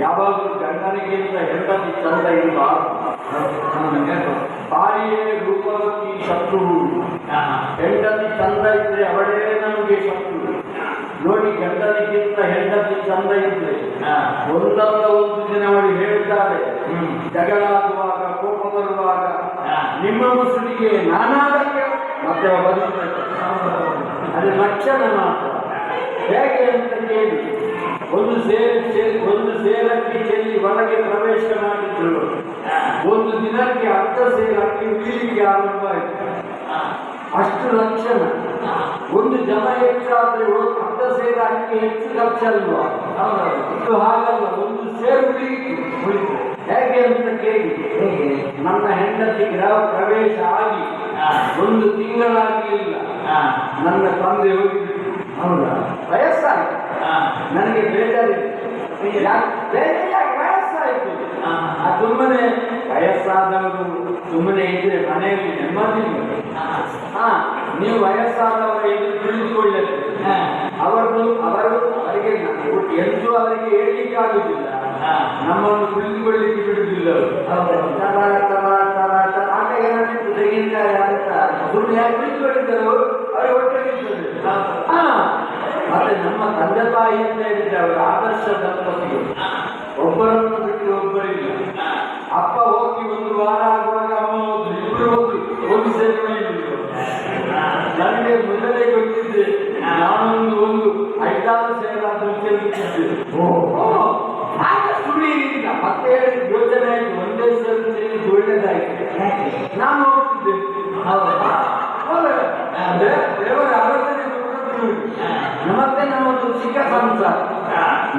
Speaker 1: ಯಾವಾಗಲೂ ಗಂಡನಿಗಿಂತ ಹೆಂಡತಿ ಚಂದ ಇಲ್ಲ. ಭಾರಿಯೇ ರೂಪವತಿ ಶತ್ರು, ಹೆಂಡತಿ ಚಂದ ಇದ್ರೆ ಅವಳೇ ನಮಗೆ ಶತ್ರು. ನೋಡಿ, ಗಂಡನಿಗಿಂತ ಹೆಂಡತಿ ಚಂದ ಇದ್ರೆ ಒಂದಲ್ಲ ಒಂದು ದಿನ ಅವಳು ಹೇಳ್ತಾರೆ, ಜಗಳಾಗುವಾಗ, ಕೋಪ ಬರುವಾಗ, ನಿಮ್ಮ ಮುಸುಡಿಗೆ ನಾನಾದಕ್ಕೆ ಮತ್ತೆ ಬದುಕಬೇಕು. ಅದು ಲಕ್ಷಣ ಮಾತ್ರ. ಹೇಗೆ ಅಂತ ಕೇಳಿ, ಒಂದು ಸೇರಕ್ಕೆ ಚೆಲ್ಲಿ ಒಳಗೆ ಪ್ರವೇಶ ಮಾಡಿದ್ರು, ಒಂದು ದಿನಕ್ಕೆ 10 ಸೇರು ಅಕ್ಕಿ ಉಳಿಲಿಕ್ಕೆ ಆರಂಭ ಆಯಿತು. ಅಷ್ಟು ಲಕ್ಷಣ. ಒಂದು ಜನ ಹೆಚ್ಚಾದ್ರೆ 10 ಸೇರು ಅಕ್ಕಿ ಹೆಚ್ಚು ಲಕ್ಷ ಅಲ್ವಾ? ಇದು ಹಾಗಲ್ಲ, ಒಂದು ಸೇರು ಉಳಿತು. ಹೇಗೆ ಅಂತ ಕೇಳಿ, ನನ್ನ ಹೆಂಡತಿ ಗೃಹ ಪ್ರವೇಶ ಆಗಿ 1 ತಿಂಗಳಾಗಲಿಲ್ಲ, ನನ್ನ ತಂದೆ ಹೋಗಿದ್ರು. ಹೌದಾ? ವಯಸ್ಸಾಯ್ತು, ನನಗೆ ಬೇಜಾರಿದೆ. ವಯಸ್ಸಾಯ್ತು. ಸುಮ್ಮನೆ ವಯಸ್ಸಾದವರು ಸುಮ್ಮನೆ ಇದ್ರೆ ಮನೆಯಲ್ಲಿ ನೆಮ್ಮದಿ. ನೀವು ವಯಸ್ಸಾದವರ ಇದು ತಿಳಿದುಕೊಳ್ಳಬೇಕು. ಅವರು ಅವರಿಗೆ ಎಂದೂ ಅವರಿಗೆ ಹೇಳಲಿಕ್ಕೆ ಆಗುದಿಲ್ಲ, ನಮ್ಮನ್ನು ತಿಳಿದುಕೊಳ್ಳಿಕ್ಕೆ ಬಿಡುವುದಿಲ್ಲ. ತೆಗಿದ್ದಾರೆ ಅಂತ ಸುಮ್ಮನೆ ಯಾಕೆ ತಿಳಿದುಕೊಂಡಿದ್ದರು, ಅವರು ಒಟ್ಟಿಗೆ. ಮತ್ತೆ ನಮ್ಮ ತಂದೆ ತಾಯಿ ಅಂತ ಹೇಳಿದ್ರೆ ಅವರ ಆದರ್ಶ ದಂಪತಿಗಳು, ಒಬ್ಬರನ್ನು ಬಿಟ್ಟು ಒಬ್ಬರಿಲ್ಲ. ಅಪ್ಪ ಹೋಗಿ 1 ವಾರ ಆಗುವಾಗ ಅಮ್ಮ ಹೋದ್ರು, ಇಬ್ಬರು ಹೋದ್ರು, ಒಂದು ಸೇರಿ. ನನಗೆ ಮೊದಲೇ ಗೊತ್ತಿದ್ದೆ, ನಾನೊಂದು 5-6 ಸೇರಾದ್ರೂ ಸೇರುತ್ತಿದ್ದೆ. ಆಗ ಸುಳಿಯಿಲ್ಲ. ಮತ್ತೆ ಯೋಚನೆ ಆಯ್ತು, ಒಂದೇ ಸೇರಿ ಒಳ್ಳೆದಾಯ್ತು. ನಾನು ಹೋಗ್ತಿದ್ದೆ. ದೇವರ ಆಲೋಚನೆ ಮತ್ತೆ ನಮ್ಮದು ಚಿಕ್ಕ ಸಂಸಾರ.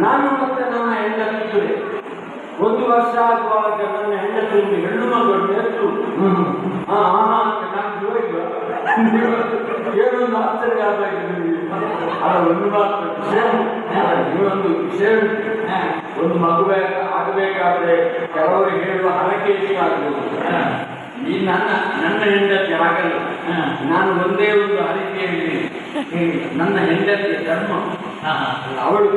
Speaker 1: ನಾನು ಮತ್ತೆ ನನ್ನ ಹೆಂಡತಿ 1 ವರ್ಷ ಆಗುವಾಗ ನನ್ನ ಹೆಂಡತಿ ಹೆಣ್ಣು ಮಗಳು ಎಷ್ಟು ಏನೊಂದು ಆಶ್ಚರ್ಯ ಆದಾಗಿದೆ. ಒಂದು ಮಾತು ನೀವೊಂದು ವಿಷಯ, ಒಂದು ಮಗುವೆ ಆಗಬೇಕಾದ್ರೆ ಕೆಲವರು ಹೇಳುವ ಹರಕೆ ಎಷ್ಟು ಆಗಬಹುದು. ಈ ನನ್ನ ಹೆಂಡತಿ ಆಗಲ್ಲ. ನಾನು ಒಂದೇ ಒಂದು ಹರಕೆಯಲ್ಲಿ, ನನ್ನ ಹೆಂಡತಿಯ ಧರ್ಮ, ಅವಳು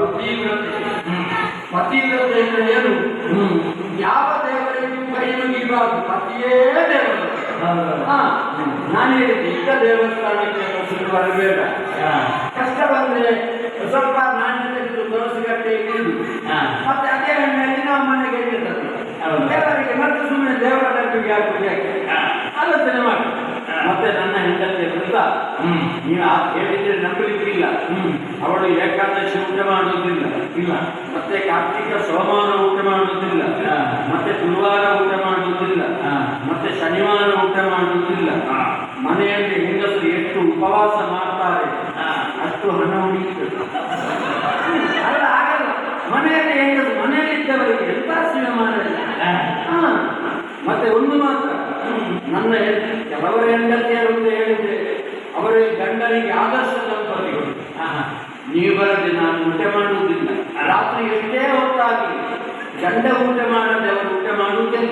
Speaker 1: ಪತಿವ್ರತೆ ಅಂದ್ರೆ ಏನು? ಯಾವ ದೇವರಿಗೂ ಕೈ ಮುಗಿಬಾರ್ದು, ಪತಿಯೇ ದೇವರು. ನಾನು ಹೇಳಿದ್ದೆ, ಈಗ ದೇವಸ್ಥಾನಕ್ಕೆ ಸುಟ್ಟು ಬರಬೇಡ, ಕಷ್ಟ ಬಂದ್ರೆ ಸ್ವಲ್ಪ ನಾಣ್ಯ ತೆಗೆದು ತುಳಸಿಗಟ್ಟೆ ಇಳಿದು ಮತ್ತೆ ಅದೇ ಹಣ್ಣಲ್ಲಿ ನಾವು ಮನೆಗೆ ಇಟ್ಟಿರ್ತದೆ ದೇವರಿಗೆ. ಮತ್ತೆ ಸುಮ್ಮನೆ ದೇವರ ಡಬ್ಬಿಗೆ ಹಾಕುದು ಯಾಕೆ? ಆಲೋಚನೆ ಮಾಡಿ. ಮತ್ತೆ ನನ್ನ ಹೆಂಡತಿ ವೃತ, ನೀವು ಹೇಳಿದ್ರೆ ನಂಬಲಿಕ್ಕಿಲ್ಲ. ಅವಳು ಏಕಾದಶಿ ಊಟ ಮಾಡುವುದಿಲ್ಲ, ಇಲ್ಲ. ಮತ್ತೆ ಕಾರ್ತಿಕ ಸೋಮವಾರ ಊಟ ಮಾಡುವುದಿಲ್ಲ, ಮತ್ತೆ ಗುರುವಾರ ಊಟ ಮಾಡುವುದಿಲ್ಲ, ಮತ್ತೆ ಶನಿವಾರ ಊಟ ಮಾಡುವುದಿಲ್ಲ. ಮನೆಯಲ್ಲಿ ಹೆಂಗಸರು ಎಷ್ಟು ಉಪವಾಸ ಮಾಡ್ತಾರೆ ಅಷ್ಟು ಹಣ ಉಳಿಯುತ್ತದೆ. ಅಲ್ಲ, ಆಗಲ್ಲ. ಮನೆಯಲ್ಲಿ ಹೆಂಗಸರು, ಮನೆಯಲ್ಲಿದ್ದವರಿಗೆ ಎಂತ ಸೇವೆ ಮಾಡಲ್ಲ. ಮತ್ತೆ ಒಂದು ಮಾತ್ರ, ನನ್ನ ಕೆಲವರ ಹೆಂಡತಿಯರು ರಾತ್ರಿ ಎಷ್ಟೇ ಹೊತ್ತಾಗಿ ಗಂಡ ಊಟ ಮಾಡದೆ ಅವರು ಊಟ ಮಾಡುವುದಿಲ್ಲ.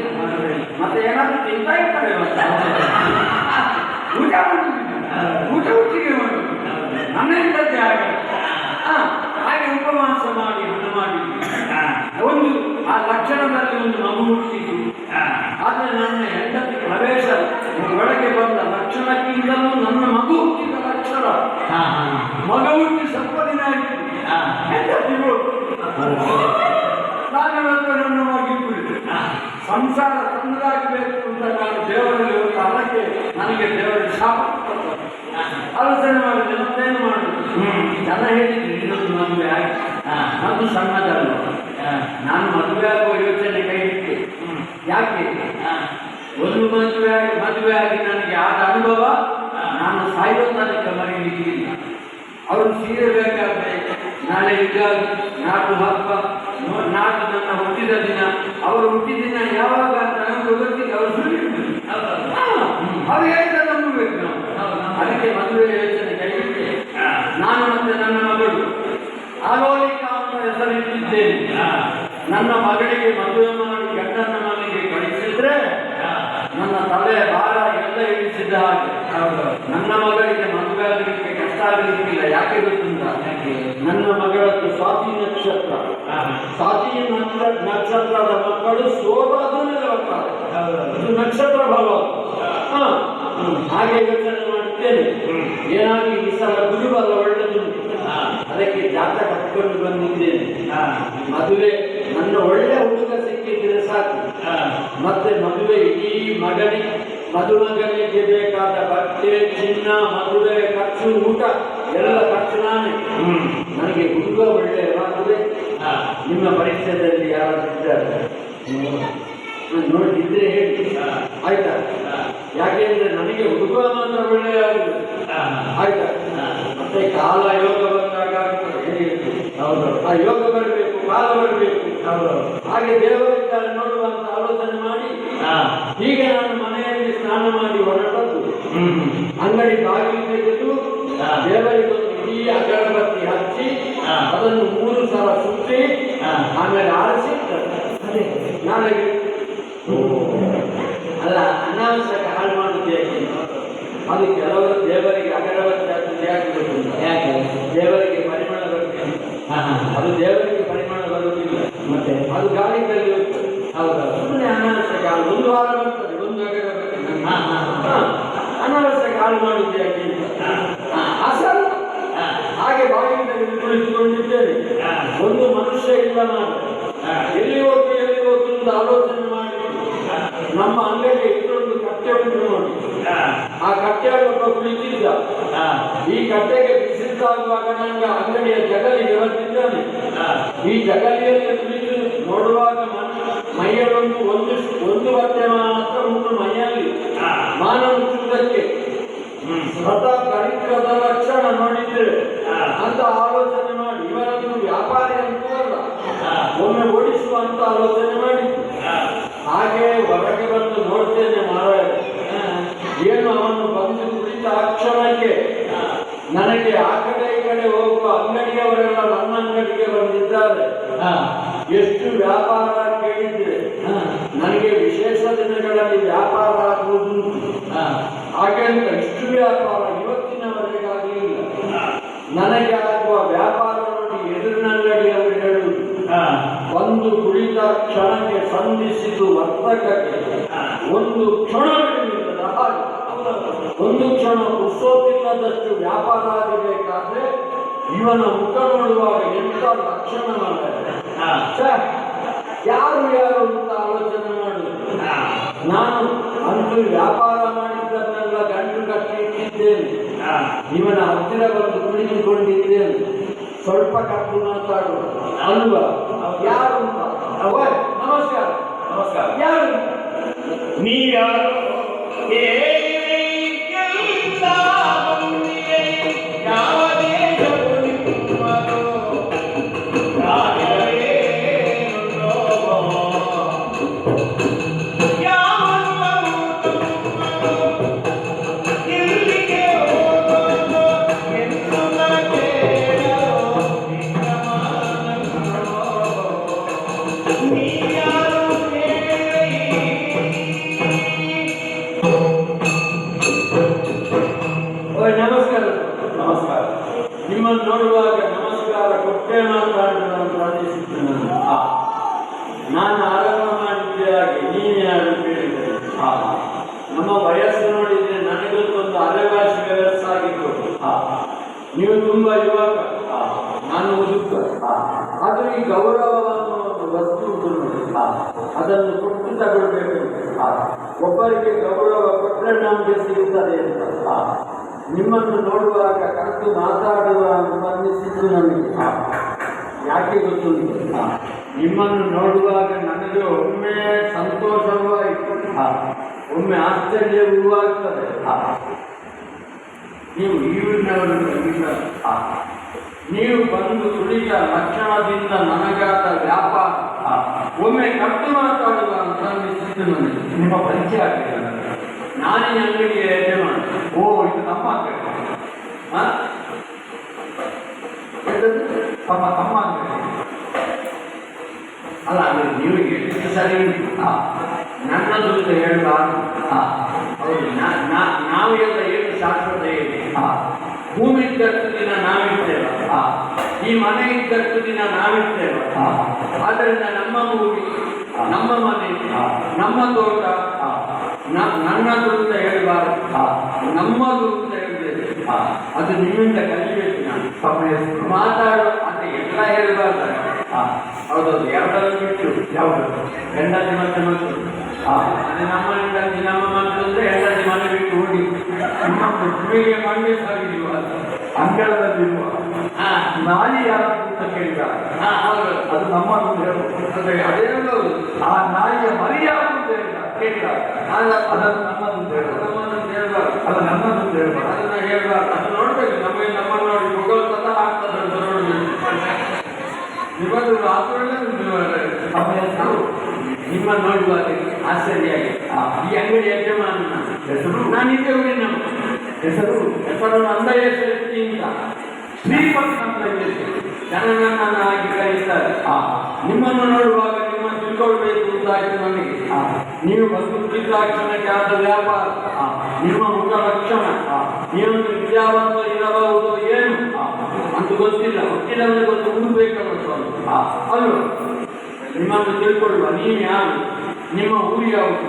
Speaker 1: ಮತ್ತೆ ಏನಾದ್ರು ತಿಂತಾ ಇರ್ತಾರೆ ಊಟ ಊಟ ಒಟ್ಟಿಗೆ ಮಾಡುದು ನನ್ನಿಂದದ್ದೇ ಹಾಗೆ ಹಾಗೆ ಉಪವಾಸ ಮಾಡಿ ಹಣ ಮಾಡಿ ಒಂದು ಆ ಲಕ್ಷಣದಲ್ಲಿ ಒಂದು ಮಗು ಹುಟ್ಟಿತು. ಆದರೆ ನನ್ನ ಹೆಂಡತಿ ಪ್ರವೇಶ ಒಳಗೆ ಬಂದ ಲಕ್ಷಣಕ್ಕಿಂತಲೂ ನನ್ನ ಮಗು ಹುಟ್ಟಿದ ಲಕ್ಷಣ. ಮಗ ಹುಟ್ಟಿ ಸ್ವಲ್ಪ ದಿನ ಆಯಿತು. ಹೆಂಡತಿಗಳು ನಾನು ನನ್ನ ಮಗಿದ್ದು ಸಂಸಾರ ತಂದಾಗಬೇಕು ಅಂತ ನಾನು ದೇವರಲ್ಲಿ ಒಂದು ಅದಕ್ಕೆ ನನಗೆ ದೇವರಿಗೆ ಶಾಪ ಆಲೋಚನೆ ಮಾಡಿದೆ. ಮತ್ತೇನು ಮಾಡುದು? ಜನ ಹೇಳಿದ್ರು ಇನ್ನೊಂದು ಮದುವೆ ಆಗಿ ಮತ್ತು ಸಣ್ಣದಲ್ಲ. ನಾನು ಮದುವೆ ಆಗುವ ಯೋಚನೆ ಕೈ ಬಿಟ್ಟೆ. ಯಾಕೆ? ಒಂದು ಮದುವೆ ಆಗಿ ನನಗೆ ಆದ ಅನುಭವ ನಾನು ಸಾಯುವ ತನಕ ಮರೀಲಿಕ್ಕಿಲ್ಲ. ಅವರು ಸೀರೆ ಬೇಕಾದ್ರೆ ನಾಳೆ ಯುಗಾದಿ, ನಾಡು ಹಬ್ಬ, ನಾಡು ನನ್ನ ಹುಟ್ಟಿದ ದಿನ, ಅವರು ಹುಟ್ಟಿದ ದಿನ ಯಾವಾಗ ಅಂತ ನಮಗೆ ಗೊತ್ತಿಲ್ಲ. ಅವರು ಅವ್ರು ಹೇಳಿದ ನಂಬಬೇಕು ನಾವು. ಅದಕ್ಕೆ ಮದುವೆ ಯೋಚನೆ ಕೈಬಿಟ್ಟೆ. ನಾನು ಮತ್ತೆ ನನ್ನ ಮಗಳು ಆಗೋಲಿಕ ಅಂತ ಹೆಸರಿಟ್ಟಿದ್ದೇನೆ. ನನ್ನ ಮಗಳಿಗೆ ಮದುವೆ ಮಾಡಿ ಗಂಡನ ಮನೆಗೆ ಕಳಿಸಿದ್ರೆ ನನ್ನ ತಲೆ ಭಾರ ಎಲ್ಲ ಇಳಿಸಿದ ಹಾಗೆ. ನನ್ನ ಮಗಳಿಗೆ ಮದುವೆ ಆಗಲಿಕ್ಕೆ ಕಷ್ಟ ಆಗಲಿಕ್ಕಿಲ್ಲ. ಯಾಕೆ ಗೊತ್ತುಂಟ? ನನ್ನ ಮಗಳದ್ದು ಸ್ವಾತಿ ನಕ್ಷತ್ರ. ಸ್ವಾತಿ ನಕ್ಷತ್ರದ ಮಕ್ಕಳು ಸೋಬಾದನೆ ಬರ್ತಾರೆ. ಇದು ನಕ್ಷತ್ರ ಭಾವ. ಹಾಗೆ ಯೋಚನೆ ಮಾಡುತ್ತೇನೆ. ಏನಾಗಿ ಈ ಸಲ ಗುರುಬಲ ಒಳ್ಳೆದುಂಟು. ಅದಕ್ಕೆ ಜಾತಕ ಕಟ್ಟಿಕೊಂಡು ಬಂದಿದ್ದೇನೆ. ಮದುವೆ ನನ್ನ ಒಳ್ಳೆ ಹುಡುಗ ಸಿಕ್ಕಿದ್ರೆ ಸಾಕು. ಮತ್ತೆ ಮದುವೆ ಈ ಮದುಮಗನಿಗೆ ಬೇಕಾದ ಬಟ್ಟೆ, ಚಿನ್ನ, ಮದುವೆ ಖರ್ಚು, ಊಟ ಎಲ್ಲ ಖರ್ಚು ನಾನೇ. ನನಗೆ ಹುಡುಗ ಒಳ್ಳೆಯ ಮದುವೆ. ನಿಮ್ಮ ಪರೀಕ್ಷೆಯಲ್ಲಿ ಯಾರಾದ್ರೂ ನೋಡಿದ್ರೆ ಹೇಳಿ ಆಯ್ತಾ? ಯಾಕೆಂದ್ರೆ ನನಗೆ ಹುಡುಗ ಮಾತ್ರ ಒಳ್ಳೆಯ ಆಗುದು. ಆಯ್ತಾ? ಮತ್ತೆ ಕಾಲ ಯೋಗ ಬಂದಾಗ ಹೌದು, ಆ ಯೋಗ ಬರಬೇಕು, ಕಾಲ ಬರಬೇಕು. ಹಾಗೆ ದೇವರಿದ್ದಾರೆ ನೋಡುವಂತ ಆಲೋಚನೆ ಮಾಡಿ ಹೀಗೆ ನಾನು ಮನೆಯಲ್ಲಿ ಸ್ನಾನ ಮಾಡಿ ಹೊರಟದ್ದು. ಅಂಗಡಿ ಬಾಗಿಲು ತೆಗೆದು ದೇವರಿಗೊಂದು ಇಡೀ ಅಗರಬತ್ತಿ ಹಚ್ಚಿ ಅದನ್ನು 3 ಸಲ ಸುತ್ತಿ ಆಮೇಲೆ ಆರಿಸಿ ನಾಳೆಗೆ ಅಲ್ಲ ಅನಾವಶ್ಯಕ ಹಾಳು ಮಾಡುತ್ತೆ. ಅದು ಕೆಲವರು ದೇವರಿಗೆ ಅಗರಬತ್ತಿ ಹಚ್ಚಿ ಯಾಕೆ ದೇವರಿಗೆ ಪರಿಮಳ ಬರುತ್ತೆ. ಅದು ದೇವರಿಗೆ ಪರಿಮಳ ಬರುವುದಿಲ್ಲ. ಮತ್ತೆ ಅದು ಗಾಳಿಯಲ್ಲಿ ಹೋಗ್ತದೆ. ಹೌದಾ? ಸುಮ್ಮನೆ ಅನಾವಶ್ಯಕ ಒಂದು ವಾರ ಬರ್ತದೆ ಒಂದು ಅಗರಬತ್ತಿ. ಅನಾವಶ್ಯಕ ಹಾಳು ಮಾಡುತ್ತೆ ಯಾಕೆ? ಅಸಲು ಹಾಗೆ ಬಾಗಿಲಿನಲ್ಲಿ ಕುಳಿತುಕೊಂಡಿದ್ದೇನೆ. ಒಂದು ಮನುಷ್ಯ ಇಲ್ಲ. ನಾನು ಎಲ್ಲಿ ಹೋಗಿ ಅಂತ ಆಲೋಚನೆ ಮಾಡಿ ನಮ್ಮ ಅಂಗಡಿಗೆ ಇಷ್ಟೊಂದು ಕಟ್ಟೆ ಉಂಟು ನೋಡಿ. ಆ ಕಟ್ಟೆಯಲ್ಲಿ ಒಬ್ಬ ಕುಳಿತಿದ್ದ. ಈ ಕಟ್ಟೆಗೆ ಬಿಸಿಲಾಗುವಾಗ ನನಗೆ ಅಂಗಡಿಯ ಜಗಲಿಗೆ ಬರ್ತಿದ್ದಾನೆ. ಈ ಜಗಲಿಯಲ್ಲಿ ಕುಳಿತು ನೋಡುವಾಗ ಮೈಯಲ್ಲೊಂದು ಒಂದು ಬಟ್ಟೆ ಮಾತ್ರ ಉಂಟು ಮೈಯಲ್ಲಿ. ಮಾನ ಮುಚ್ಚುವುದಕ್ಕೆ ಸ್ವತಃ ದರಿದ್ರದ ಲಕ್ಷಣ ನೋಡಿದ್ರೆ ಅಂತ ಆಲೋಚನೆ ಮಾಡಿ ಇವರನ್ನು ವ್ಯಾಪಾರಿ ಅಂತೂ ಅಲ್ಲ, ಒಮ್ಮೆ ಓಡಿಸುವಂತ ಆಲೋಚನೆ ಮಾಡಿ ಹಾಗೆ ಹೊರಗೆ ಬಂದು ನೋಡ್ತೇನೆ. ಮಾರಾಯ ಏನು ಅವನು ಬಂದು ಕುಳಿತ ಕ್ಷಣಕ್ಕೆ ನನಗೆ ಆ ಕಡೆ ಈ ಕಡೆ ಹೋಗುವ ಅಂಗಡಿಯವರೆಲ್ಲ ನನ್ನ ಅಂಗಡಿಗೆ ಬಂದಿದ್ದಾರೆ. ಎಷ್ಟು ವ್ಯಾಪಾರ ಕೇಳಿದ್ರೆ ನನಗೆ ವಿಶೇಷ ದಿನಗಳಲ್ಲಿ ವ್ಯಾಪಾರ ಆಗುವುದು. ಹಾಗೆ ಅಂತ ಇಷ್ಟು ವ್ಯಾಪಾರ ಇವತ್ತಿನವರೆಗಾಗಲಿಲ್ಲ. ನನಗೆ ಆಗುವ ವ್ಯಾಪಾರ ನೋಡಿ ಎದುರಿನಂಗಡಿಯವರು ಹೇಳುವುದು, ಒಂದು ಕುಳಿತ ಕ್ಷಣಕ್ಕೆ ಸಂಧಿಸಿದ್ದು ವರ್ತಕಕ್ಕೆ ಒಂದು ಕ್ಷಣ ಒಂದು ಕ್ಷಣ ಪುರುಷೋತ್ತಿಲ್ಲದಷ್ಟು ವ್ಯಾಪಾರ ಆಗಬೇಕಾದ್ರೆ ಇವನ ಮುಖ ನೋಡುವಾಗ ಎಂಥ ಲಕ್ಷಣ ಮಾಡ್ತಾರೆ. ಯಾರು ಅಂತ ಆಲೋಚನೆ ಮಾಡುವುದು. ನಾನು ಅಂತೂ ವ್ಯಾಪಾರ ಮಾಡಿದ್ದನ್ನೆಲ್ಲ ಗಂಟು ಕಟ್ಟಿ ಇಟ್ಟಿದ್ದೇನೆ. ಇವನ ಹತ್ತಿರ ಬಂದು ಕುಳಿತುಕೊಂಡಿದ್ದೇನೆ. ಸ್ವಲ್ಪ ಕಟ್ಟು ಮಾತಾಡು ಅಲ್ವಾ? ಯಾರು ಅಂತ? ನಮಸ್ಕಾರ. ನಮಸ್ಕಾರ. ಯಾರು
Speaker 2: ನೀ? ಯಾರು?
Speaker 1: ನಾನು ಆರಂಭ ಮಾಡಿದ್ದೆ ಹಾಗೆ ನೀನು ಯಾರು ಕೇಳಿದೆ. ನಮ್ಮ ವಯಸ್ಸು ನೋಡಿದ್ರೆ ನನಗೊಂದು ಅಲೆವಾಸಿ ವ್ಯವಸ್ಥೆ ಆಗಿತ್ತು. ನೀವು ತುಂಬಾ ಯುವಕ, ನಾನು ಮುದುಕ. ಆದ್ರೆ ಈ ಗೌರವವನ್ನು ಒಂದು ವಸ್ತು ಉಂಟು ನೋಡಿ, ಅದನ್ನು ಕೊಟ್ಟು ತಗೊಳ್ಬೇಕು. ಒಬ್ಬರಿಗೆ ಗೌರವ ಕೊಟ್ಟರೆ ನಮಗೆ ಸಿಗುತ್ತದೆ ಅಂತ ನಿಮ್ಮನ್ನು ನೋಡುವಾಗ ಕರೆದು ಮಾತಾಡುವ ಬಂಧಿಸಿದ್ದು ನನಗೆ. ಯಾಕೆ ಗೊತ್ತುಂಟು, ನಿಮ್ಮನ್ನು ನೋಡುವಾಗ ನನಗೆ ಒಮ್ಮೆ ಸಂತೋಷವೂ ಆಯಿತು, ಒಮ್ಮೆ ಆಶ್ಚರ್ಯವೂ ಆಗ್ತದೆ. ನೀವು ಈಗಿನವರು ನೀವು ಬಂದು ತುಳಿತ ಲಕ್ಷಣದಿಂದ ನನಗಾದ ವ್ಯಾಪಾರ ಒಮ್ಮೆ ಕಟ್ಟು ಮಾತಾಡುವ ಅಂತ ಅನ್ನಿಸಿದ್ದು ನನಗೆ. ನಿಮ್ಮ ಪರಿಚಯ ಆಗಿದೆ ನನಗೆ. ನಾನೇ ಅಂಗಡಿಗೆ ಯಜಮಾನ. ಓ, ಇದು ನಮ್ಮ ಅಂಗಡಿ. ತಮ್ಮ ಅಂಗಡಿ ಅಲ್ಲ, ಅದು ನೀವು ಎಷ್ಟು ಸರಿ ನನ್ನದು ಅಂತ ಹೇಳಬಾರ್ದು. ಹೌದು, ನಾವೆಲ್ಲ ಏನು ಶಾಶ್ವತ ಇದೆ. ಭೂಮಿ ಇದ್ದಷ್ಟು ದಿನ ನಾವಿರ್ತೇವೆ, ಈ ಮನೆ ಇದ್ದಷ್ಟು ದಿನ ನಾವಿರ್ತೇವೆ. ಆದ್ದರಿಂದ ನಮ್ಮ ಭೂಮಿ, ನಮ್ಮ ಮನೆ, ನಮ್ಮ ತೋಟ ನನ್ನದು ಅಂತ ಹೇಳಬಾರದು, ನಮ್ಮದು ಅಂತ ಹೇಳಬೇಕು. ಅದು ನಿಮ್ಮಿಂದ ಕಲಿಬೇಕು. ನಾನು ಮಾತಾಡೋ ಅಂತ ಎಲ್ಲ ಹೇಳಬಾರ್ದು. ಹೌದೌದು, ಎರಡನ್ನು ಬಿಟ್ಟು ಯಾವುದು ಹೆಂಡತಿ ಮತ್ತೆ ಮಕ್ಕಳು. ಅದೇ ನಮ್ಮ ಹೆಂಡತಿ ನಮ್ಮ ಮಕ್ಕಳು ಅಂದ್ರೆ ಹೆಂಡತಿ ಮನೆ ಬಿಟ್ಟು ಹೋಗಿ ಇನ್ನೊಂದು ಭೂಮಿಗೆ ಮಣ್ಣೆ ಸಾಗಿರುವ ಅಂಗಳದಲ್ಲಿರುವ ನಾಲಿ ಯಾರು ಅಂತ ಕೇಳಿದಾಗ ಅದು ನಮ್ಮದು ಅದೇನೋ ಆ ನಾಯಿಯ ಮರಿ ಯಾರು ಅಂತ ಕೇಳಿದಾಗ ಅದನ್ನು ನಮ್ಮದು ಹೇಳ್ಬಾರ್ದು, ಅದು ನನ್ನದು ಹೇಳ್ಬಾರ್ದು, ಅದನ್ನ ಹೇಳ್ಬಾರ್ದು. ಅದು ನೋಡ್ಬೇಕು, ನಮಗೆ ನಮ್ಮನ್ನು ನೋಡಿ ಮುಗಲ್ ಸತ ಆಗ್ತದೆ ಅಂತ ನೋಡ್ಬೇಕು. ನಿಮ್ಮದು ನಿಮ್ಮ ನೋಡುವಾಗ ಆಶ್ಚರ್ಯಾಗಿ ಈ ಅಂಗಡಿ ಯಜಮಾನ ಹೆಸರು ನಾನಿದ್ದೆ ಊರಿನ ಹೆಸರು ಅಂದಯ್ಯ ಶಕ್ತಿ ಅಂತ ಶ್ರೀಪತಿ ಅಂದಯ್ಯ ಜನನನ್ನ ಆಗಿ ಕರೀತಾರೆ. ನಿಮ್ಮನ್ನು ನೋಡುವಾಗ ನಿಮ್ಮ ತಿಳ್ಕೊಳ್ಬೇಕು ಅಂತಾಯ್ತು ನನಗೆ. ನೀವು ಬಂದು ಪ್ರೀತಾಕ್ಷಣಕ್ಕೆ ಆದ ವ್ಯಾಪಾರ, ನಿಮ್ಮ ಮುಖ ಲಕ್ಷಣ, ನೀವೊಂದು ವಿದ್ಯಾವಂತ ಇರಬಹುದು ಏನು ಅಂತ ಗೊತ್ತಿಲ್ಲ. ಗೊತ್ತಿಲ್ಲವರಿಗೆ ಗೊತ್ತು ಹುಡುಬೇಕಲ್ಲ ಅಲ್ವ. ನಿಮ್ಮನ್ನು ತಿಳ್ಕೊಳ್ಳುವ, ನೀವು ಯಾರು, ನಿಮ್ಮ ಊರು ಯಾವುದು,